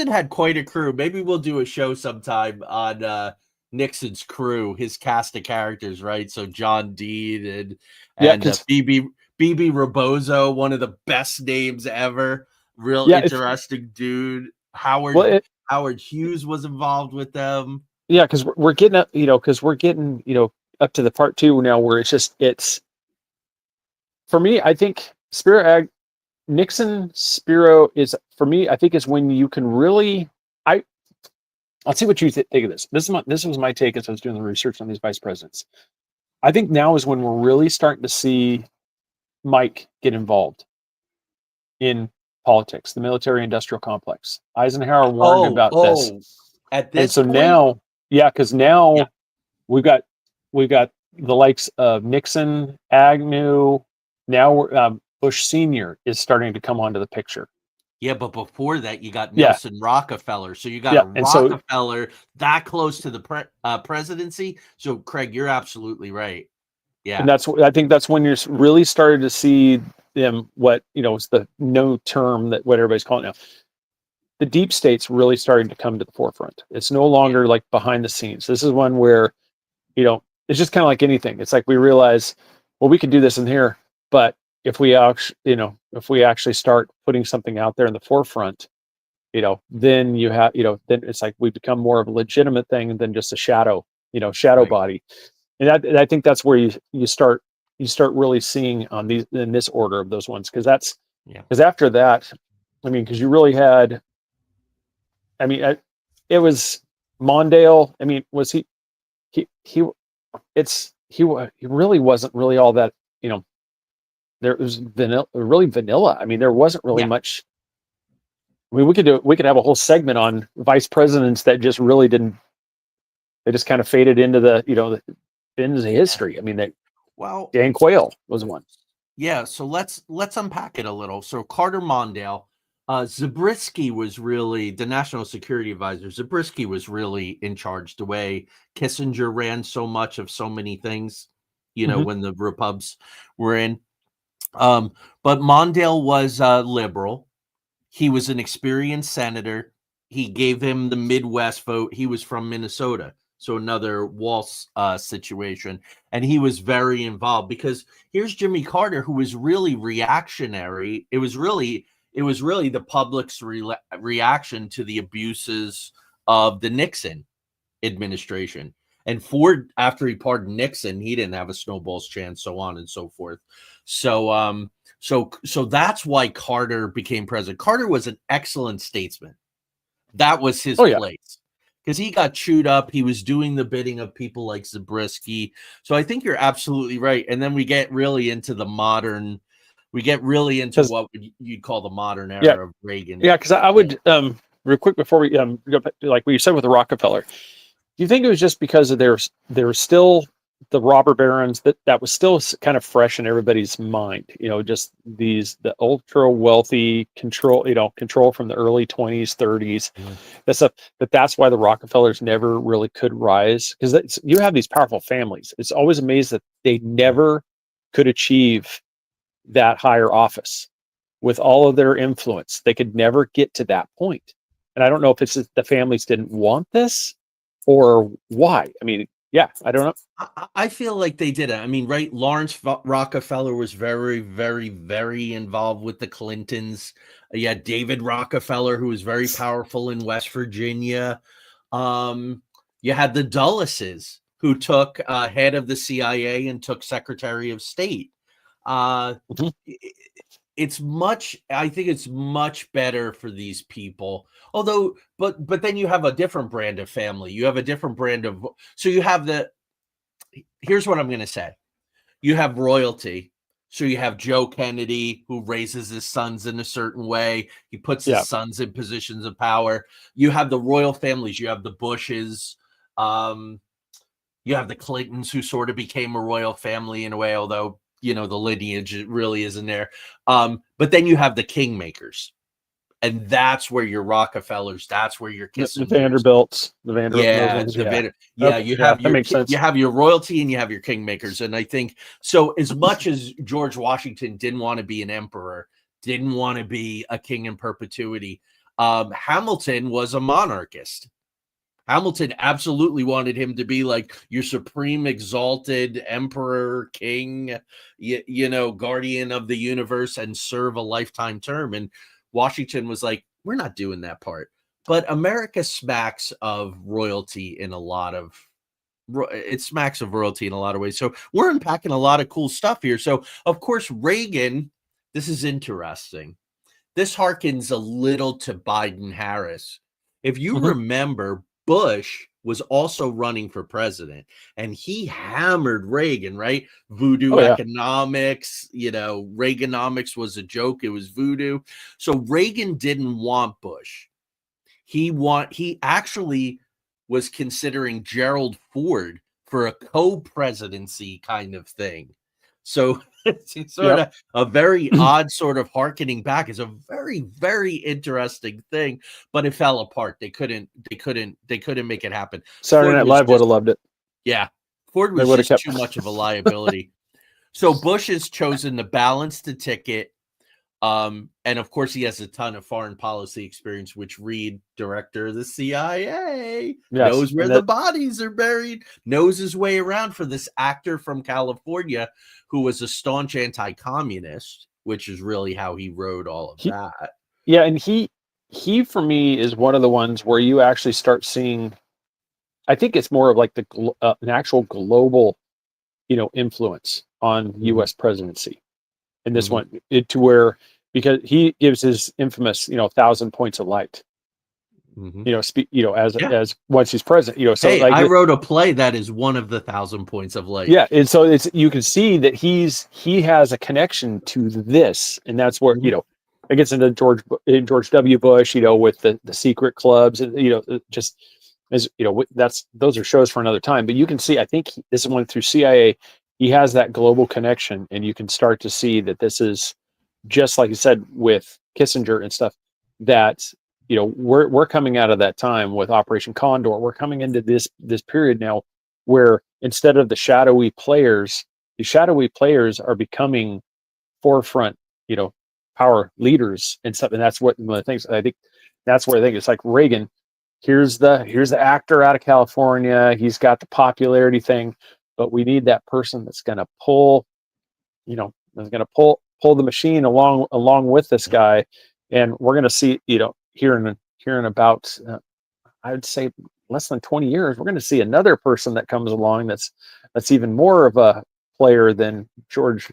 had quite a crew. Maybe we'll do a show sometime on Nixon's crew, his cast of characters, right? So John Dean and BB Rebozo, one of the best names ever. Real interesting dude. Howard Hughes was involved with them. Yeah, because we're getting up, up to the part 2 now, where it's for me. I think Nixon Spiro is, for me, I think, is when you can really. I'll see what you think of this. This was my take as I was doing the research on these vice presidents. I think now is when we're really starting to see Mike get involved in politics, the military-industrial complex. Eisenhower warned about this. At this point? Now, because now we've got the likes of Nixon, Agnew. Now Bush Sr. is starting to come onto the picture. Yeah, but before that, you got Nelson Rockefeller. So you got Rockefeller that close to the presidency. So, Craig, you're absolutely right. Yeah, and I think that's when you're really started to see them. What is the no term that what everybody's calling it now. The deep state's really starting to come to the forefront. It's no longer like behind the scenes. This is one where, it's just kind of like anything. It's like we realize, well, we could do this in here, but if we actually start putting something out there in the forefront, then you have, then it's like we become more of a legitimate thing than just a shadow body. And I think that's where you start really seeing on these, in this order of those ones. Cause after that, because you really had, it was Mondale, I mean, was he really wasn't really all that, you know, there was vanilla. I mean, there wasn't really Yeah. much. I mean, we could have a whole segment on vice presidents that just really didn't, they just kind of faded into the, you know, the bins of history. I mean, Well, Dan Quayle was one. yeah, so let's unpack it a little. So Carter Mondale, Zabriskie was really the national security advisor. Zabriskie was really in charge. The way Kissinger ran so much of so many things, you know, Mhm. when the Repubs were in. But Mondale was liberal. He was an experienced senator. He gave him the Midwest vote. He was from Minnesota, so another Walsh situation, and he was very involved because here's Jimmy Carter, who was really reactionary. It was really the public's reaction to the abuses of the Nixon administration. And Ford, after he pardoned Nixon, he didn't have a snowball's chance, so on and so forth. So that's why Carter became president. Carter was an excellent statesman. That was his place because he got chewed up. He was doing the bidding of people like Zabriskie. So I think you're absolutely right. And then we get really into the modern. We get really into what you'd call the modern era of Reagan. Yeah, because I would real quick before we go back, like what you said with the Rockefeller. Do you think it was just because of there's still the robber barons that was still kind of fresh in everybody's mind? You know, just the ultra wealthy control from the early 20s, 30s. That's why the Rockefellers never really could rise, because you have these powerful families. It's always amazing that they never could achieve that higher office with all of their influence. They could never get to that point. And I don't know if it's just the families didn't want this or why. I mean, yeah, I don't know. I feel like they did it. I mean, right? Lawrence Rockefeller was very, very, very involved with the Clintons. You had David Rockefeller, who was very powerful in West Virginia. You had the Dulleses, who took head of the CIA and took Secretary of State. Mhm. I think it's much better for these people. Although, but then you have a different brand of family. You have a different brand of, so you have here's what I'm going to say. You have royalty. So you have Joe Kennedy, who raises his sons in a certain way. He puts his sons in positions of power. You have the royal families. You have the Bushes. You have the Clintons, who sort of became a royal family in a way, although, you know, the lineage really isn't there. But then you have the kingmakers. And that's where your Rockefellers, that's where your Kissingers, the Vanderbilts, that makes sense. You have your royalty and you have your kingmakers. And I think so, as much as George Washington didn't want to be an emperor, didn't want to be a king in perpetuity, Hamilton was a monarchist. Hamilton absolutely wanted him to be like your supreme exalted emperor, king, you know, guardian of the universe, and serve a lifetime term. And Washington was like, we're not doing that part. But America smacks of royalty in a lot of ways. So we're unpacking a lot of cool stuff here. So of course, Reagan, this is interesting. This harkens a little to Biden Harris. If you remember, Bush was also running for president, and he hammered Reagan, right? Voodoo economics, you know, Reaganomics was a joke. It was voodoo. So Reagan didn't want Bush. He actually was considering Gerald Ford for a co-presidency kind of thing. So it's sort of a very odd sort of harkening back. It's a very, very interesting thing, but it fell apart. They couldn't make it happen. Saturday Night Live would have loved it. Yeah. Ford was just too much of a liability. So Bush has chosen to balance the ticket. And of course, he has a ton of foreign policy experience, which Reed, director of the CIA, knows where the bodies are buried, knows his way around for this actor from California who was a staunch anti-communist, which is really how he wrote all of that. Yeah, and he for me is one of the ones where you actually start seeing, I think it's more of like an actual global, you know, influence on U.S. presidency. And this one, to where, because he gives his infamous, you know, 1,000 points of light. You know, as Yeah. as once he's president. You know, so Hey, like I wrote a play that is one of the 1,000 points of light. yeah, and so you can see that he has a connection to this, and that's where Mhm. it gets into George W. Bush, with the secret clubs, and just as those are shows for another time. But you can see, I think this one through CIA, he has that global connection, and you can start to see that this is just like you said with Kissinger and stuff. That we're coming out of that time with Operation Condor. We're coming into this period now where instead of the shadowy players are becoming forefront, power leaders and stuff. And that's what one of the things I think. That's where I think it's like Reagan. Here's the actor out of California. He's got the popularity thing, but we need that person that's going to pull, that's going to pull the machine along with this guy. And we're going to see, here in about, I would say less than 20 years, we're going to see another person that comes along that's even more of a player than George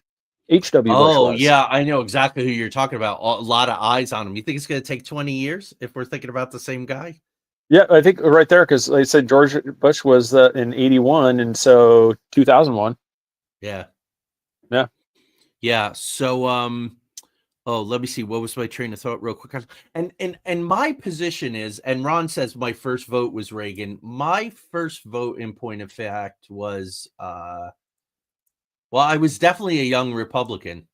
H.W. Bush Oh, was. yeah, I know exactly who you're talking about. A lot of eyes on him. You think it's going to take 20 years if we're thinking about the same guy? Yeah, I think right there, because like I said, George Bush was in 81, and so 2001. Yeah. Yeah. Yeah. So, oh, let me see. What was my train of thought real quick? And my position is, and Ron says my first vote was Reagan. My first vote, in point of fact, was well, I was definitely a young Republican.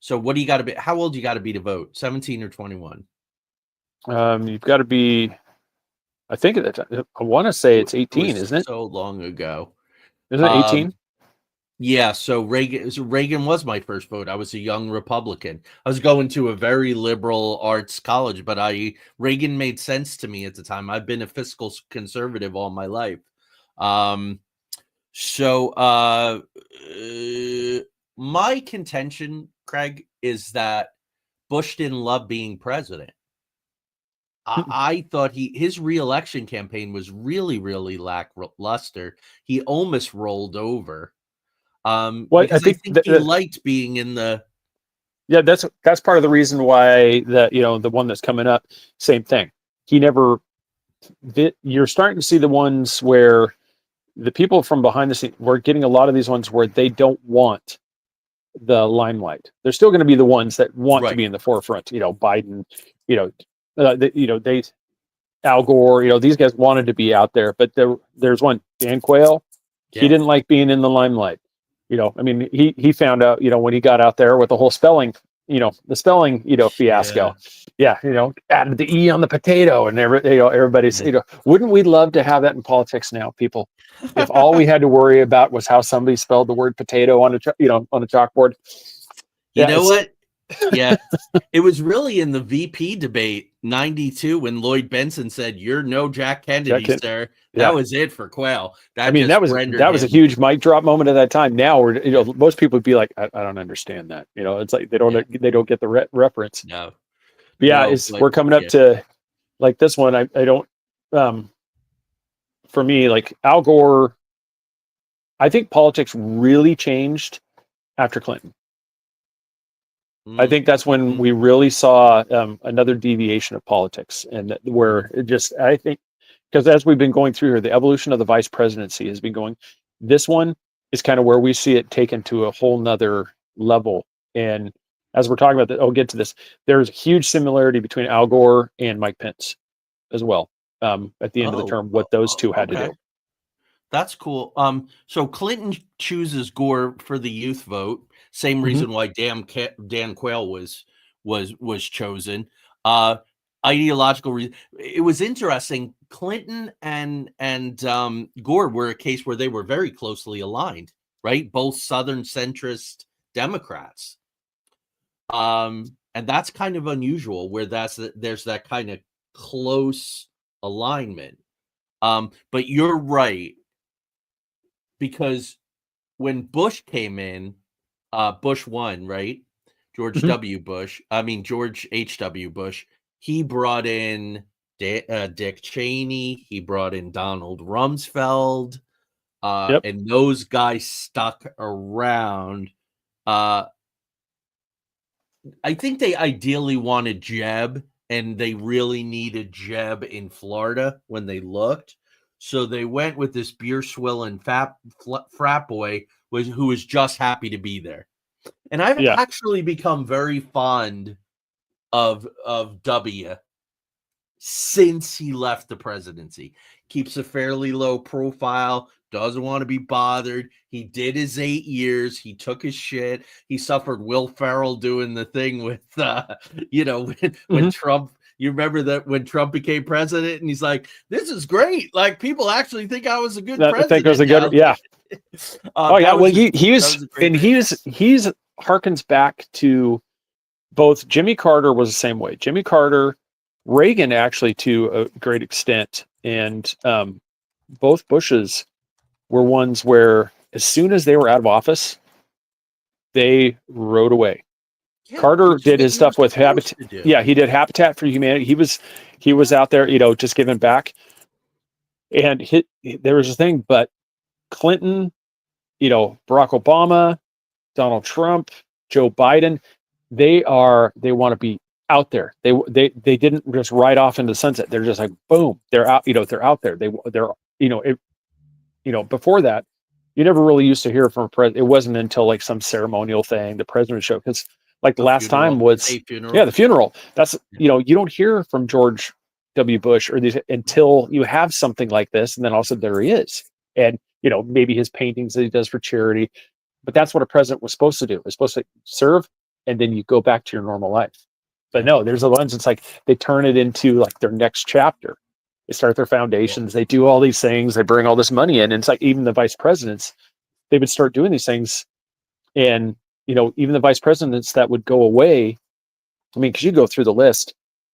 So what do you got to be? How old you got to be to vote? 17 or 21? You've got to be. I think I want to say it's It 18, was isn't it? so long ago. Isn't it 18? Yeah, so Reagan was my first vote. I was a young Republican. I was going to a very liberal arts college, but Reagan made sense to me at the time. I've been a fiscal conservative all my life. So my contention, Craig, is that Bush didn't love being president. I thought his reelection campaign was really, really lackluster. He almost rolled over. Well, I Because I think think he liked being in the. yeah, that's part of the reason why the one that's coming up, same thing. He never. You're starting to see the ones where the people from behind the scenes. We're getting a lot of these ones where they don't want the limelight. They're still going to be the ones that want to Right. be in the forefront. Biden. They Al Gore. These guys wanted to be out there, but there's one, Dan Quayle. He Yeah. didn't like being in the limelight. I mean, he found out, when he got out there with the whole spelling, the spelling, fiasco. Yeah, added the E on the potato, and everybody's, wouldn't we love to have that in politics now, people? If all we had to worry about was how somebody spelled the word potato on on a chalkboard. You Yeah, know what? Yeah. It was really in the VP debate 92 when Lloyd Benson said, "You're no Jack Kennedy, sir." yeah. That was it for Quayle. I mean, just that was rendered a him. huge mic drop moment at that time. Now, where most people would be like, I don't understand that. It's like they don't get the reference. No. But yeah, No, but we're coming up to like this one. I don't. For me, like Al Gore, I think politics really changed after Clinton. I think that's when we really saw another deviation of politics, and where it just, I think, because as we've been going through here, the evolution of the vice presidency has been going. This one is kind of where we see it taken to a whole nother level. And as we're talking about that, I'll get to this. There's a huge similarity between Al Gore and Mike Pence as well. At the end of the term, what those two had to do. That's cool. So Clinton chooses Gore for the youth vote. Same reason why Dan Quayle was chosen. Ideological reason. It was interesting. Clinton and Gore were a case where they were very closely aligned, right? Both Southern centrist Democrats. And that's kind of unusual where there's that kind of close alignment. But you're right. Because when Bush came in, Bush won, right? George H.W. Bush. He brought in Dick Cheney. He brought in Donald Rumsfeld. And those guys stuck around. I think they ideally wanted Jeb and they really needed Jeb in Florida when they looked. So they went with this beer swilling frat boy who was just happy to be there. And I've actually become very fond of W since he left the presidency. Keeps a fairly low profile, doesn't want to be bothered. He did his 8 years. He took his shit. He suffered Will Ferrell doing the thing with, when Trump, you remember that when Trump became president and he's like, this is great. Like, people actually think I was a good president. I think it was a good, yeah. Well, he's harkens back to both Jimmy Carter was the same way. Jimmy Carter, Reagan actually to a great extent, and both Bushes were ones where as soon as they were out of office, they rode away. Yeah, Carter did his stuff with Habitat. Yeah, he did Habitat for Humanity. He was out there, just giving back. And there was a thing, but Clinton, Barack Obama, Donald Trump, Joe Biden, they want to be out there. They didn't just ride off into the sunset. They're just like, boom, they're out, they're out there. Before that, you never really used to hear from a president. It wasn't until like some ceremonial thing the president would show, because like the last time was the funeral. That's you don't hear from George W. Bush or these until you have something like this, and then all of a sudden there he is. And maybe his paintings that he does for charity, but that's what a president was supposed to do. It's supposed to serve, and then you go back to your normal life. But no, there's the ones. It's like they turn it into like their next chapter. They start their foundations. They do all these things. They bring all this money in. And it's like even the vice presidents, they would start doing these things, and even the vice presidents that would go away. I mean, because you go through the list,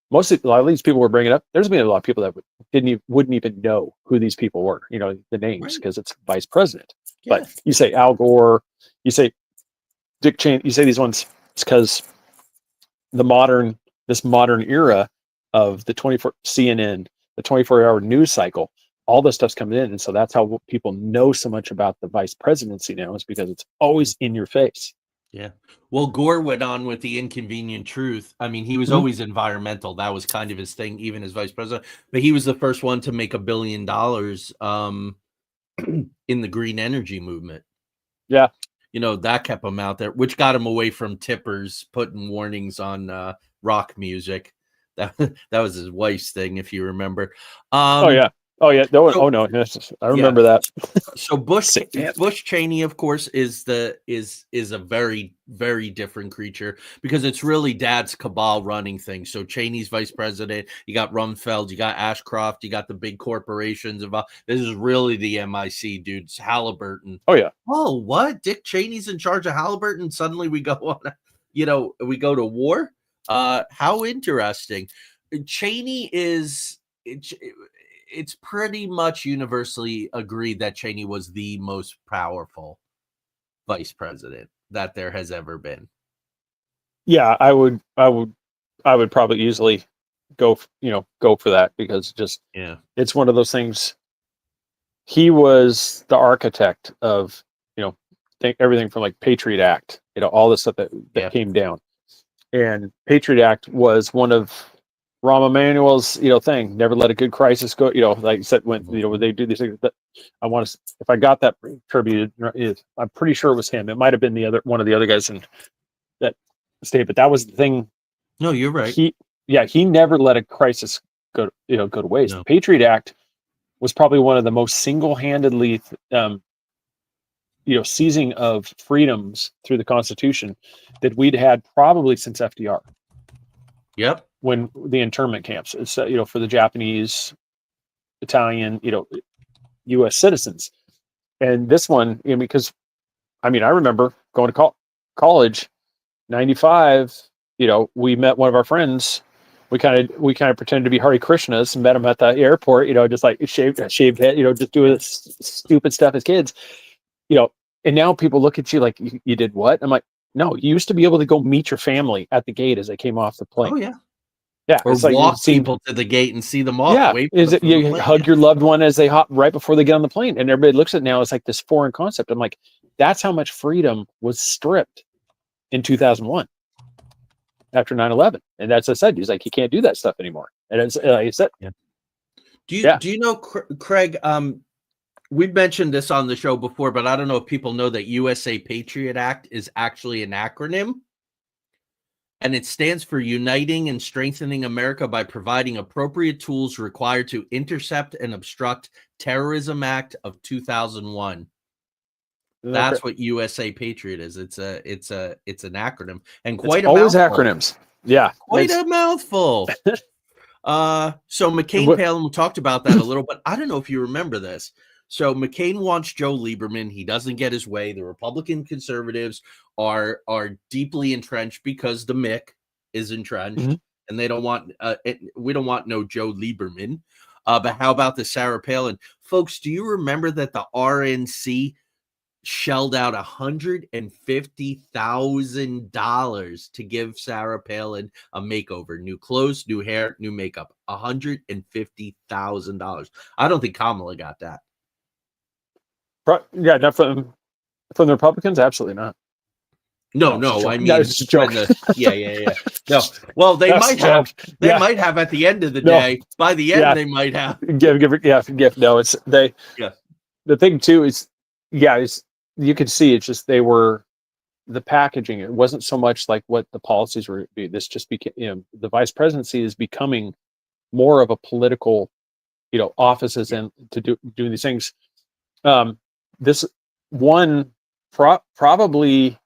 a lot of these people were bringing up. There's been a lot of people that wouldn't even know who these people were. The names, because it's vice president. Yeah. But you say Al Gore, you say Dick Cheney, you say these ones. It's because this modern era of the 24 CNN, the 24-hour news cycle, all this stuff's coming in, and so that's how people know so much about the vice presidency now, is because it's always in your face. Yeah. Well, Gore went on with the inconvenient truth. I mean, he was always environmental. That was kind of his thing, even as vice president. But he was the first one to make $1 billion in the green energy movement. Yeah. That kept him out there, which got him away from tippers putting warnings on rock music. That was his wife's thing, if you remember. Oh yeah. No, I remember that. So Bush Cheney, of course, is a very, very different creature, because it's really dad's cabal running things. So Cheney's vice president. You got Rumsfeld, you got Ashcroft, you got the big corporations involved. This is really the MIC dudes. Halliburton. Oh yeah. Oh, what? Dick Cheney's in charge of Halliburton. Suddenly we go on. We go to war. How interesting. Cheney is. It's pretty much universally agreed that Cheney was the most powerful vice president that there has ever been. Yeah, I would probably easily go for that, because it's one of those things. He was the architect of everything from like Patriot Act, all the stuff that came down, and Patriot Act was one of Rahm Emanuel's, thing. Never let a good crisis go. Like I said, when they do these things, that I want to. If I got that attributed, I'm pretty sure it was him. It might have been one of the other guys in that state, but that was the thing. No, you're right. He never let a crisis go to waste. No. The Patriot Act was probably one of the most single-handedly, seizing of freedoms through the Constitution that we'd had probably since FDR. Yep. When the internment camps, it's for the Japanese, Italian, U.S. citizens, and this one, because, I remember going to college, 95. We met one of our friends. We kind of pretended to be Hare Krishnas and met him at the airport. Just like shaved head. Just doing this stupid stuff as kids. And now people look at you like you did what? I'm like, no, you used to be able to go meet your family at the gate as they came off the plane. Oh yeah. Yeah, or walk people to the gate and see them off. Yeah, you hug your loved one as they hop right before they get on the plane, and everybody looks at it now as like this foreign concept. I'm like, that's how much freedom was stripped in 2001. after 9/11, and that's what I said. He's like, he can't do that stuff anymore. And it's like I said, Do you know, Craig? We've mentioned this on the show before, but I don't know if people know that USA Patriot Act is actually an acronym. And it stands for Uniting and Strengthening America by Providing Appropriate Tools Required to Intercept and Obstruct Terrorism Act of 2001. That's what USA Patriot is. It's an acronym, and quite a always mouthful. Acronyms. Yeah, quite a mouthful. So McCain-Palin talked about that a little, but I don't know if you remember this. So McCain wants Joe Lieberman. He doesn't get his way. The Republican conservatives are deeply entrenched because the Mick is entrenched, and they don't want. We don't want no Joe Lieberman. But how about the Sarah Palin folks? Do you remember that the RNC shelled out $150,000 to give Sarah Palin a makeover, new clothes, new hair, new makeup? $150,000. I don't think Kamala got that. Yeah, not from the Republicans, absolutely not. No, I mean, it's a joke. Yeah. No, well, they might have. They might have at the end of the day. By the end, they might have. Give. No, it's they. Yeah. The thing too is, you could see it's just they were the packaging. It wasn't so much like what the policies were. This just became, the vice presidency is becoming more of a political, offices and to doing these things. This one probably,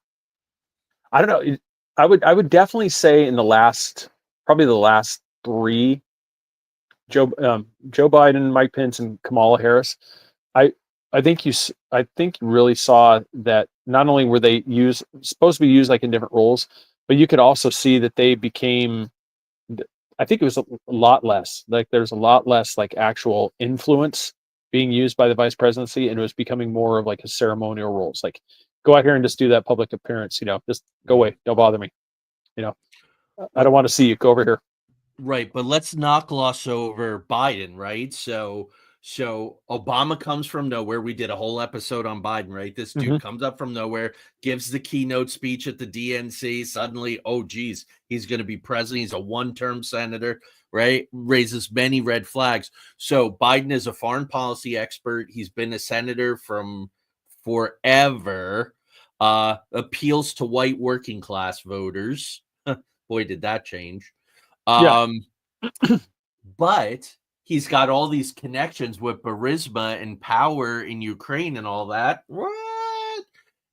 I don't know. I would definitely say in the last three, Joe Biden, Mike Pence, and Kamala Harris. I think you really saw that not only were they supposed to be used like in different roles, but you could also see that they became. I think it was a lot less. Like there's a lot less like actual influence being used by the vice presidency, and it was becoming more of like a ceremonial roles. Like, go out here and just do that public appearance. Just go away. Don't bother me. I don't want to see you. Go over here. Right, but let's not gloss over Biden, right? So Obama comes from nowhere. We did a whole episode on Biden, right? This dude comes up from nowhere, gives the keynote speech at the DNC. Suddenly, oh geez, he's going to be president. He's a one-term senator, right? Raises many red flags. So Biden is a foreign policy expert. He's been a senator from forever. Appeals to white working class voters. Boy, did that change. But he's got all these connections with Burisma and power in Ukraine and all that. What?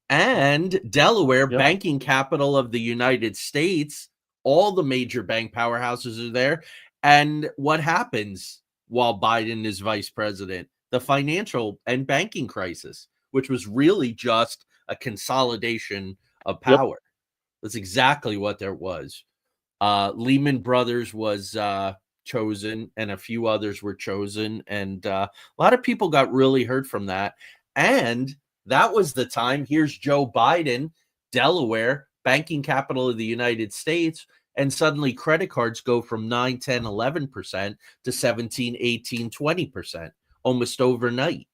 And Delaware, banking capital of the United States. All the major bank powerhouses are there. And what happens while Biden is vice president? The financial and banking crisis, which was really just a consolidation of power. That's exactly what there was. Lehman Brothers was chosen, and a few others were chosen, and a lot of people got really hurt from that. And that was the time. Here's Joe Biden, Delaware, banking capital of the United States, and suddenly credit cards go from 9, 10, 11% to 17, 18, 20% almost overnight.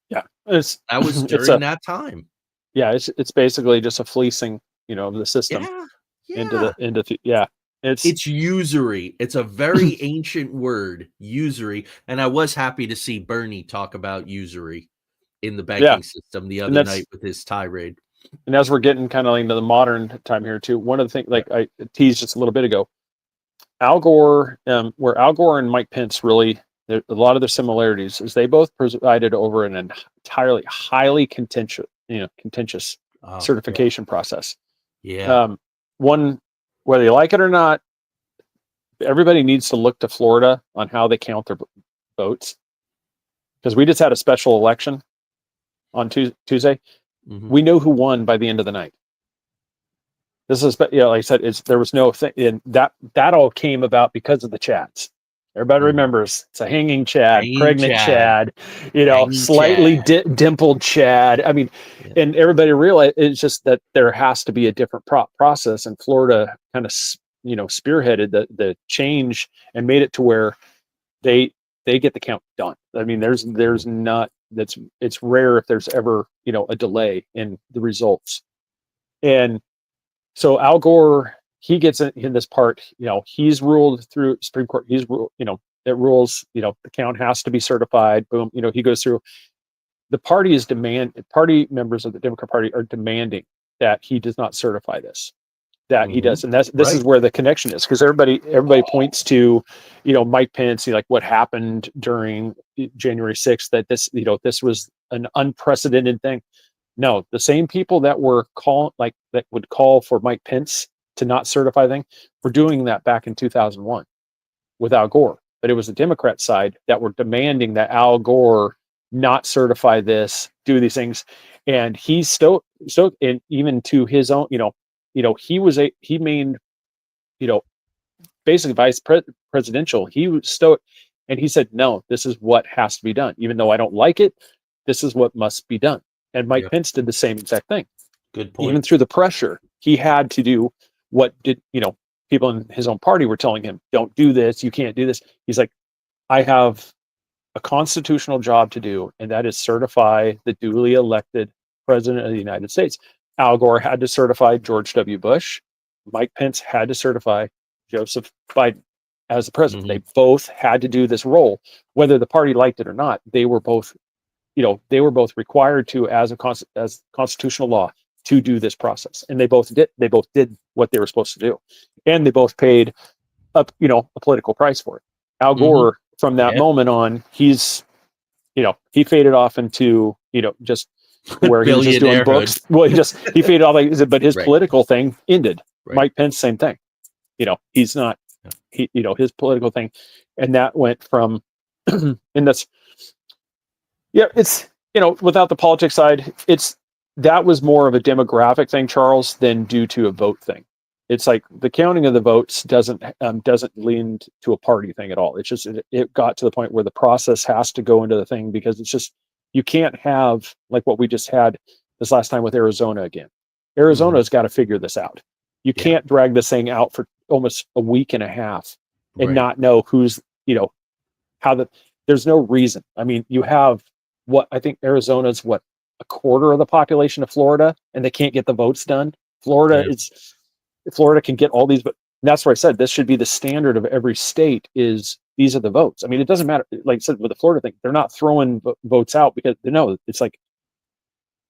Yeah, that was during that time. Yeah, it's basically just a fleecing, of the system. It's usury. It's a very ancient word, usury. And I was happy to see Bernie talk about usury in the banking system the other night with his tirade. And as we're getting kind of into the modern time here too, one of the things, like I teased just a little bit ago, Al Gore, where Al Gore and Mike Pence really, a lot of their similarities is they both presided over an entirely highly contentious certification process. One, whether you like it or not, everybody needs to look to Florida on how they count their votes, because we just had a special election on Tuesday. We know who won by the end of the night. This is, like I said, there was no thing, and that all came about because of the chads. Everybody remembers it's a hanging Chad, pregnant Chad, slightly dimpled Chad. I mean, and everybody realized it's just that there has to be a different process, and Florida kind of, spearheaded the change and made it to where they get the count done. I mean, there's not, it's rare if there's ever, a delay in the results. And so Al Gore he gets in this part, he's ruled through Supreme Court. He's ruled, it rules, the count has to be certified. Boom. He goes through. The party members of the Democrat Party are demanding that he does not certify this, that he does. And this is where the connection is, because everybody points to, Mike Pence, like what happened during January 6th, that this was an unprecedented thing. No, the same people that would call for Mike Pence to not certify thing were doing that back in 2001 with Al Gore. But it was the Democrat side that were demanding that Al Gore not certify this, do these things. And he's still, and even to his own, he made, basically presidential. He was stoic, and he said, no, this is what has to be done. Even though I don't like it, this is what must be done. And Mike Pence did the same exact thing. Good point. Even through the pressure, he had to do what people in his own party were telling him, don't do this, you can't do this. He's like, I have a constitutional job to do, and that is certify the duly elected president of the United States. Al Gore had to certify George W. Bush. Mike Pence had to certify Joseph Biden as the president. They both had to do this role, whether the party liked it or not. They were both required to, as constitutional law, to do this process, and they both did. They both did what they were supposed to do, and they both paid a political price for it. Al Gore, from that moment on, he's he faded off into just where he was just doing books. Well, he faded off, but his political thing ended. Mike Pence, same thing. He's not his political thing, and that went from and that's it's without the politics side, that was more of a demographic thing, Charles, than due to a vote thing. It's like the counting of the votes doesn't lean to a party thing at all. It's just it got to the point where the process has to go into the thing, because it's just, you can't have like what we just had this last time with Arizona again. Arizona's got to figure this out. You can't drag this thing out for almost a week and a half and not know who's there's no reason. I mean, you have I think Arizona's a quarter of the population of Florida, and they can't get the votes done. Florida can get all these, but that's where I said this should be the standard of every state. Is these are the votes. I mean, it doesn't matter. Like I said with the Florida thing, they're not throwing votes out because they know it's like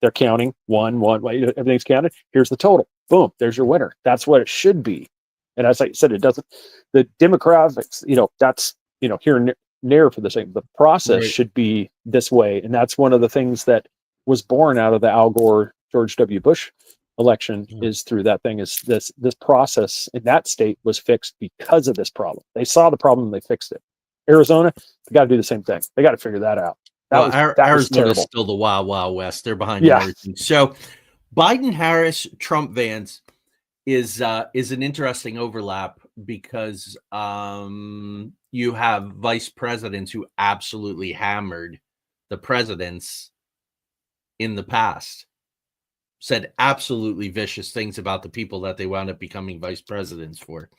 they're counting one. Everything's counted. Here's the total. Boom. There's your winner. That's what it should be. And as I said, it doesn't. The demographics, that's here and there for the same. The process should be this way, and that's one of the things that was born out of the Al Gore George W. Bush election is through that thing. Is this process in that state was fixed because of this problem. They saw the problem and they fixed it. Arizona, they got to do the same thing. They got to figure that out. Arizona is still the wild west. They're behind everything. So Biden, Harris, Trump, Vance is an interesting overlap, because you have vice presidents who absolutely hammered the presidents in the past, said absolutely vicious things about the people that they wound up becoming vice presidents for.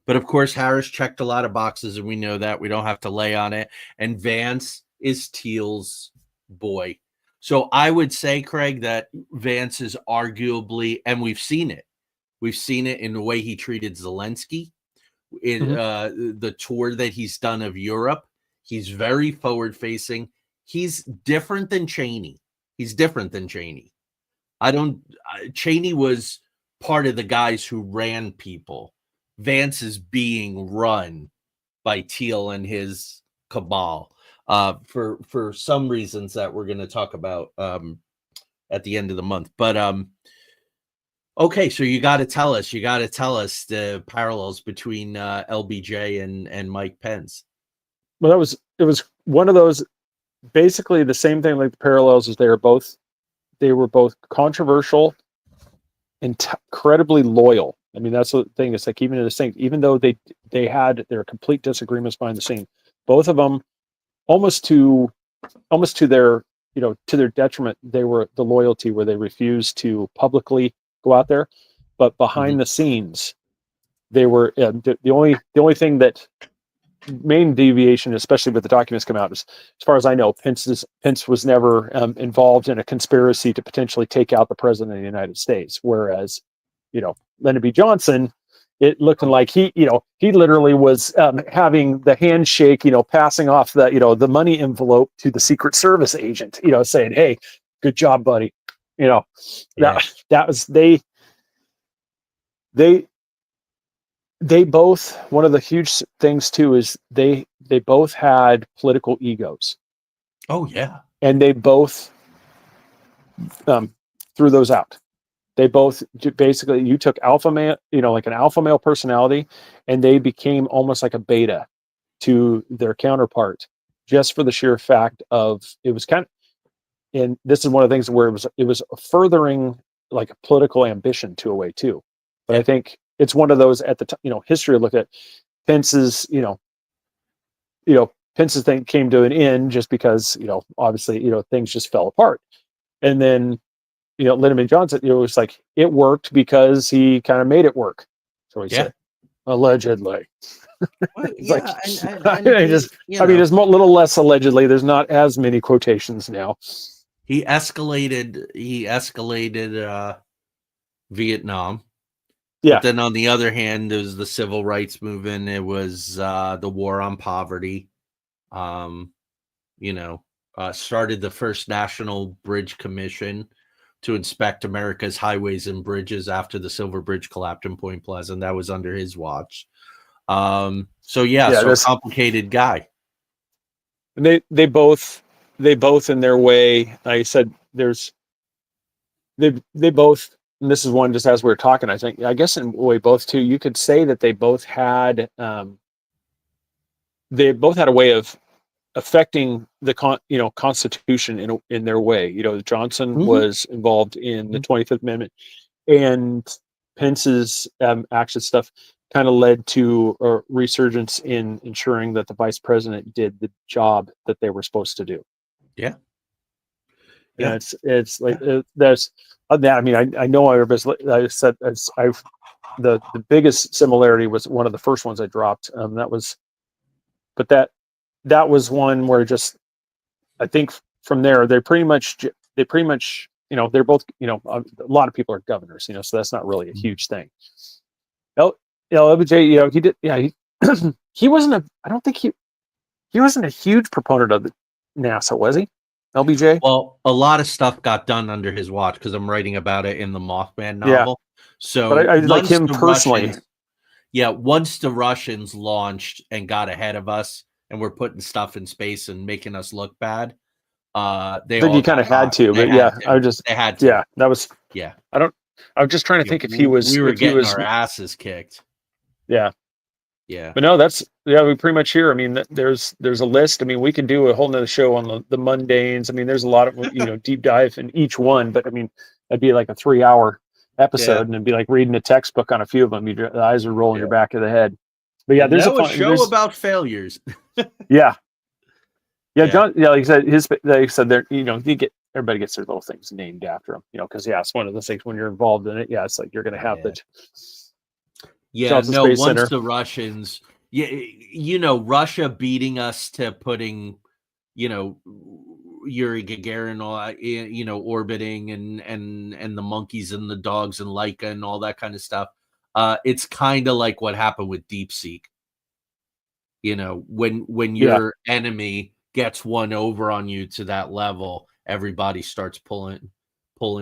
But of course, Harris checked a lot of boxes, and we know that. We don't have to lay on it. And Vance is Thiel's boy. So I would say, Craig, that Vance is arguably, and we've seen it in the way he treated Zelensky, in the tour that he's done of Europe. He's very forward-facing. He's different than Cheney. Cheney was part of the guys who ran people. Vance is being run by Thiel and his cabal for some reasons that we're going to talk about at the end of the month. But okay, so you got to tell us the parallels between LBJ and Mike Pence. Well, it was one of those, basically the same thing. Like the parallels is they were both controversial, incredibly loyal. I mean, that's the thing. It's like even in the same, even though they had their complete disagreements behind the scene, both of them almost to their to their detriment, they were the loyalty where they refused to publicly go out there, but behind the scenes, they were the only thing that main deviation, especially with the documents come out, is, as far as I know, Pence was never involved in a conspiracy to potentially take out the president of the United States. Whereas, Lyndon B. Johnson, it looking like he literally was having the handshake, passing off the money envelope to the Secret Service agent, saying, "Hey, good job, buddy." Yeah. That was they both, one of the huge things too is they both had political egos, Oh yeah. and they both threw those out. They both basically, you took alpha male, like an alpha male personality, and they became almost like a beta to their counterpart, just for the sheer fact of it was kind of, and this is one of the things where it was furthering like a political ambition to a way too. But Yeah. I think it's one of those at the time, history looked at Pence's, Pence's thing came to an end just because, obviously, things just fell apart. And then, Lyndon B. Johnson, it was like it worked because he kind of made it work. So he said, allegedly. Well, It's yeah, like, and he, I mean, there's a little less allegedly. There's not as many quotations now. he escalated Vietnam. Yeah. But then on the other hand, there was the civil rights movement. It was the war on poverty. Started the first National Bridge Commission to inspect America's highways and bridges after the Silver Bridge collapsed in Point Pleasant. That was under his watch. Complicated guy. And they both in their way. Like I said, they both, and this is one just as we were talking, I guess in a way both too, you could say that they both had a way of affecting the Constitution in their way. Johnson was involved in the 25th Amendment, and Pence's action stuff kind of led to a resurgence in ensuring that the vice president did the job that they were supposed to do. Yeah. Yeah. It's like there's that. I mean, I know I said the biggest similarity was one of the first ones I dropped. That was one where just, I think from there, they pretty much, they're both, a lot of people are governors, so that's not really a huge thing. LBJ, he did, he wasn't I don't think he wasn't a huge proponent of NASA, was he? LBJ? Well, a lot of stuff got done under his watch because I'm writing about it in the Mothman novel. So, but I like him personally. Once the Russians launched and got ahead of us and were putting stuff in space and making us look bad, they all you kind of had to. But they had to. Yeah, that was. Yeah, I was just trying to think if he was. We were getting our asses kicked. Yeah. Yeah. But no, we pretty much here. I mean, there's a list. I mean, we can do a whole nother show on the mundanes. I mean, there's a lot of, deep dive in each one, but I mean, that'd be like a 3-hour episode and it'd be like reading a textbook on a few of them. The eyes would roll in your back of the head. But yeah, there's a show about failures. Yeah. John, like I said, there, everybody gets their little things named after them, because it's one of the things when you're involved in it. Yeah. It's like, you're going to have that. Yeah, no, once Center. The Russians, Russia beating us to putting, Yuri Gagarin, orbiting and the monkeys and the dogs and Laika and all that kind of stuff. It's kind of like what happened with DeepSeek. When your enemy gets one over on you to that level, everybody starts pulling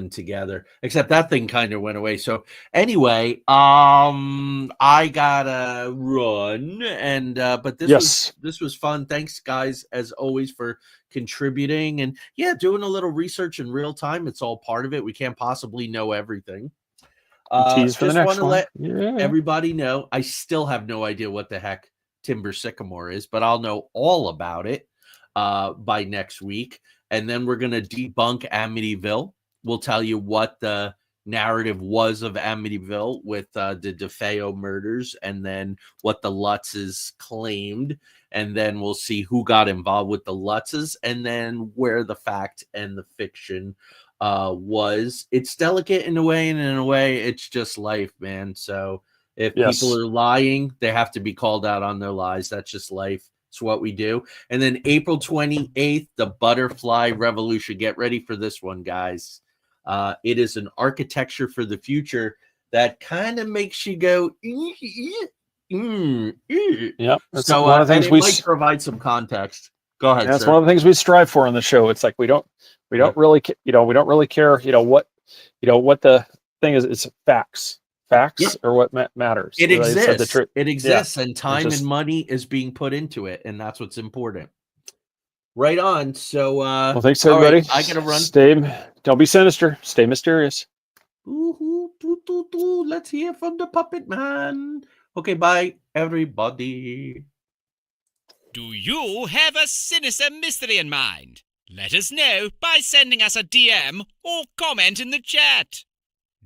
together, except that thing kind of went away. So anyway, I gotta run, and but this was fun. Thanks guys as always for contributing and doing a little research in real time. It's all part of it. We can't possibly know everything. Just want to let everybody know I still have no idea what the heck Timber Sycamore is, but I'll know all about it by next week, and then we're gonna debunk Amityville. We'll tell you what the narrative was of Amityville with the DeFeo murders, and then what the Lutzes claimed, and then we'll see who got involved with the Lutzes, and then where the fact and the fiction was. It's delicate in a way, and in a way, it's just life, man. So if people are lying, they have to be called out on their lies. That's just life. It's what we do. And then April 28th, the Butterfly Revolution. Get ready for this one, guys. It is an architecture for the future that kind of makes you go. Yeah, that's So one of the things and it we might provide some context. Go ahead, that's sir. one of the things we strive for on the show. It's like we don't really we don't really care what the thing is. It's facts are what matters. It Like I said, exists. It exists, and it's time just and money is being put into it, and that's what's important. Right on. So, well, thanks all right, everybody. I gotta run. Don't be sinister. Stay mysterious. Let's hear from the puppet man. Okay, bye, everybody. Do you have a sinister mystery in mind? Let us know by sending us a DM or comment in the chat.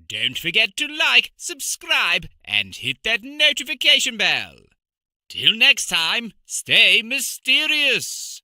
Don't forget to like, subscribe, and hit that notification bell. Till next time, stay mysterious.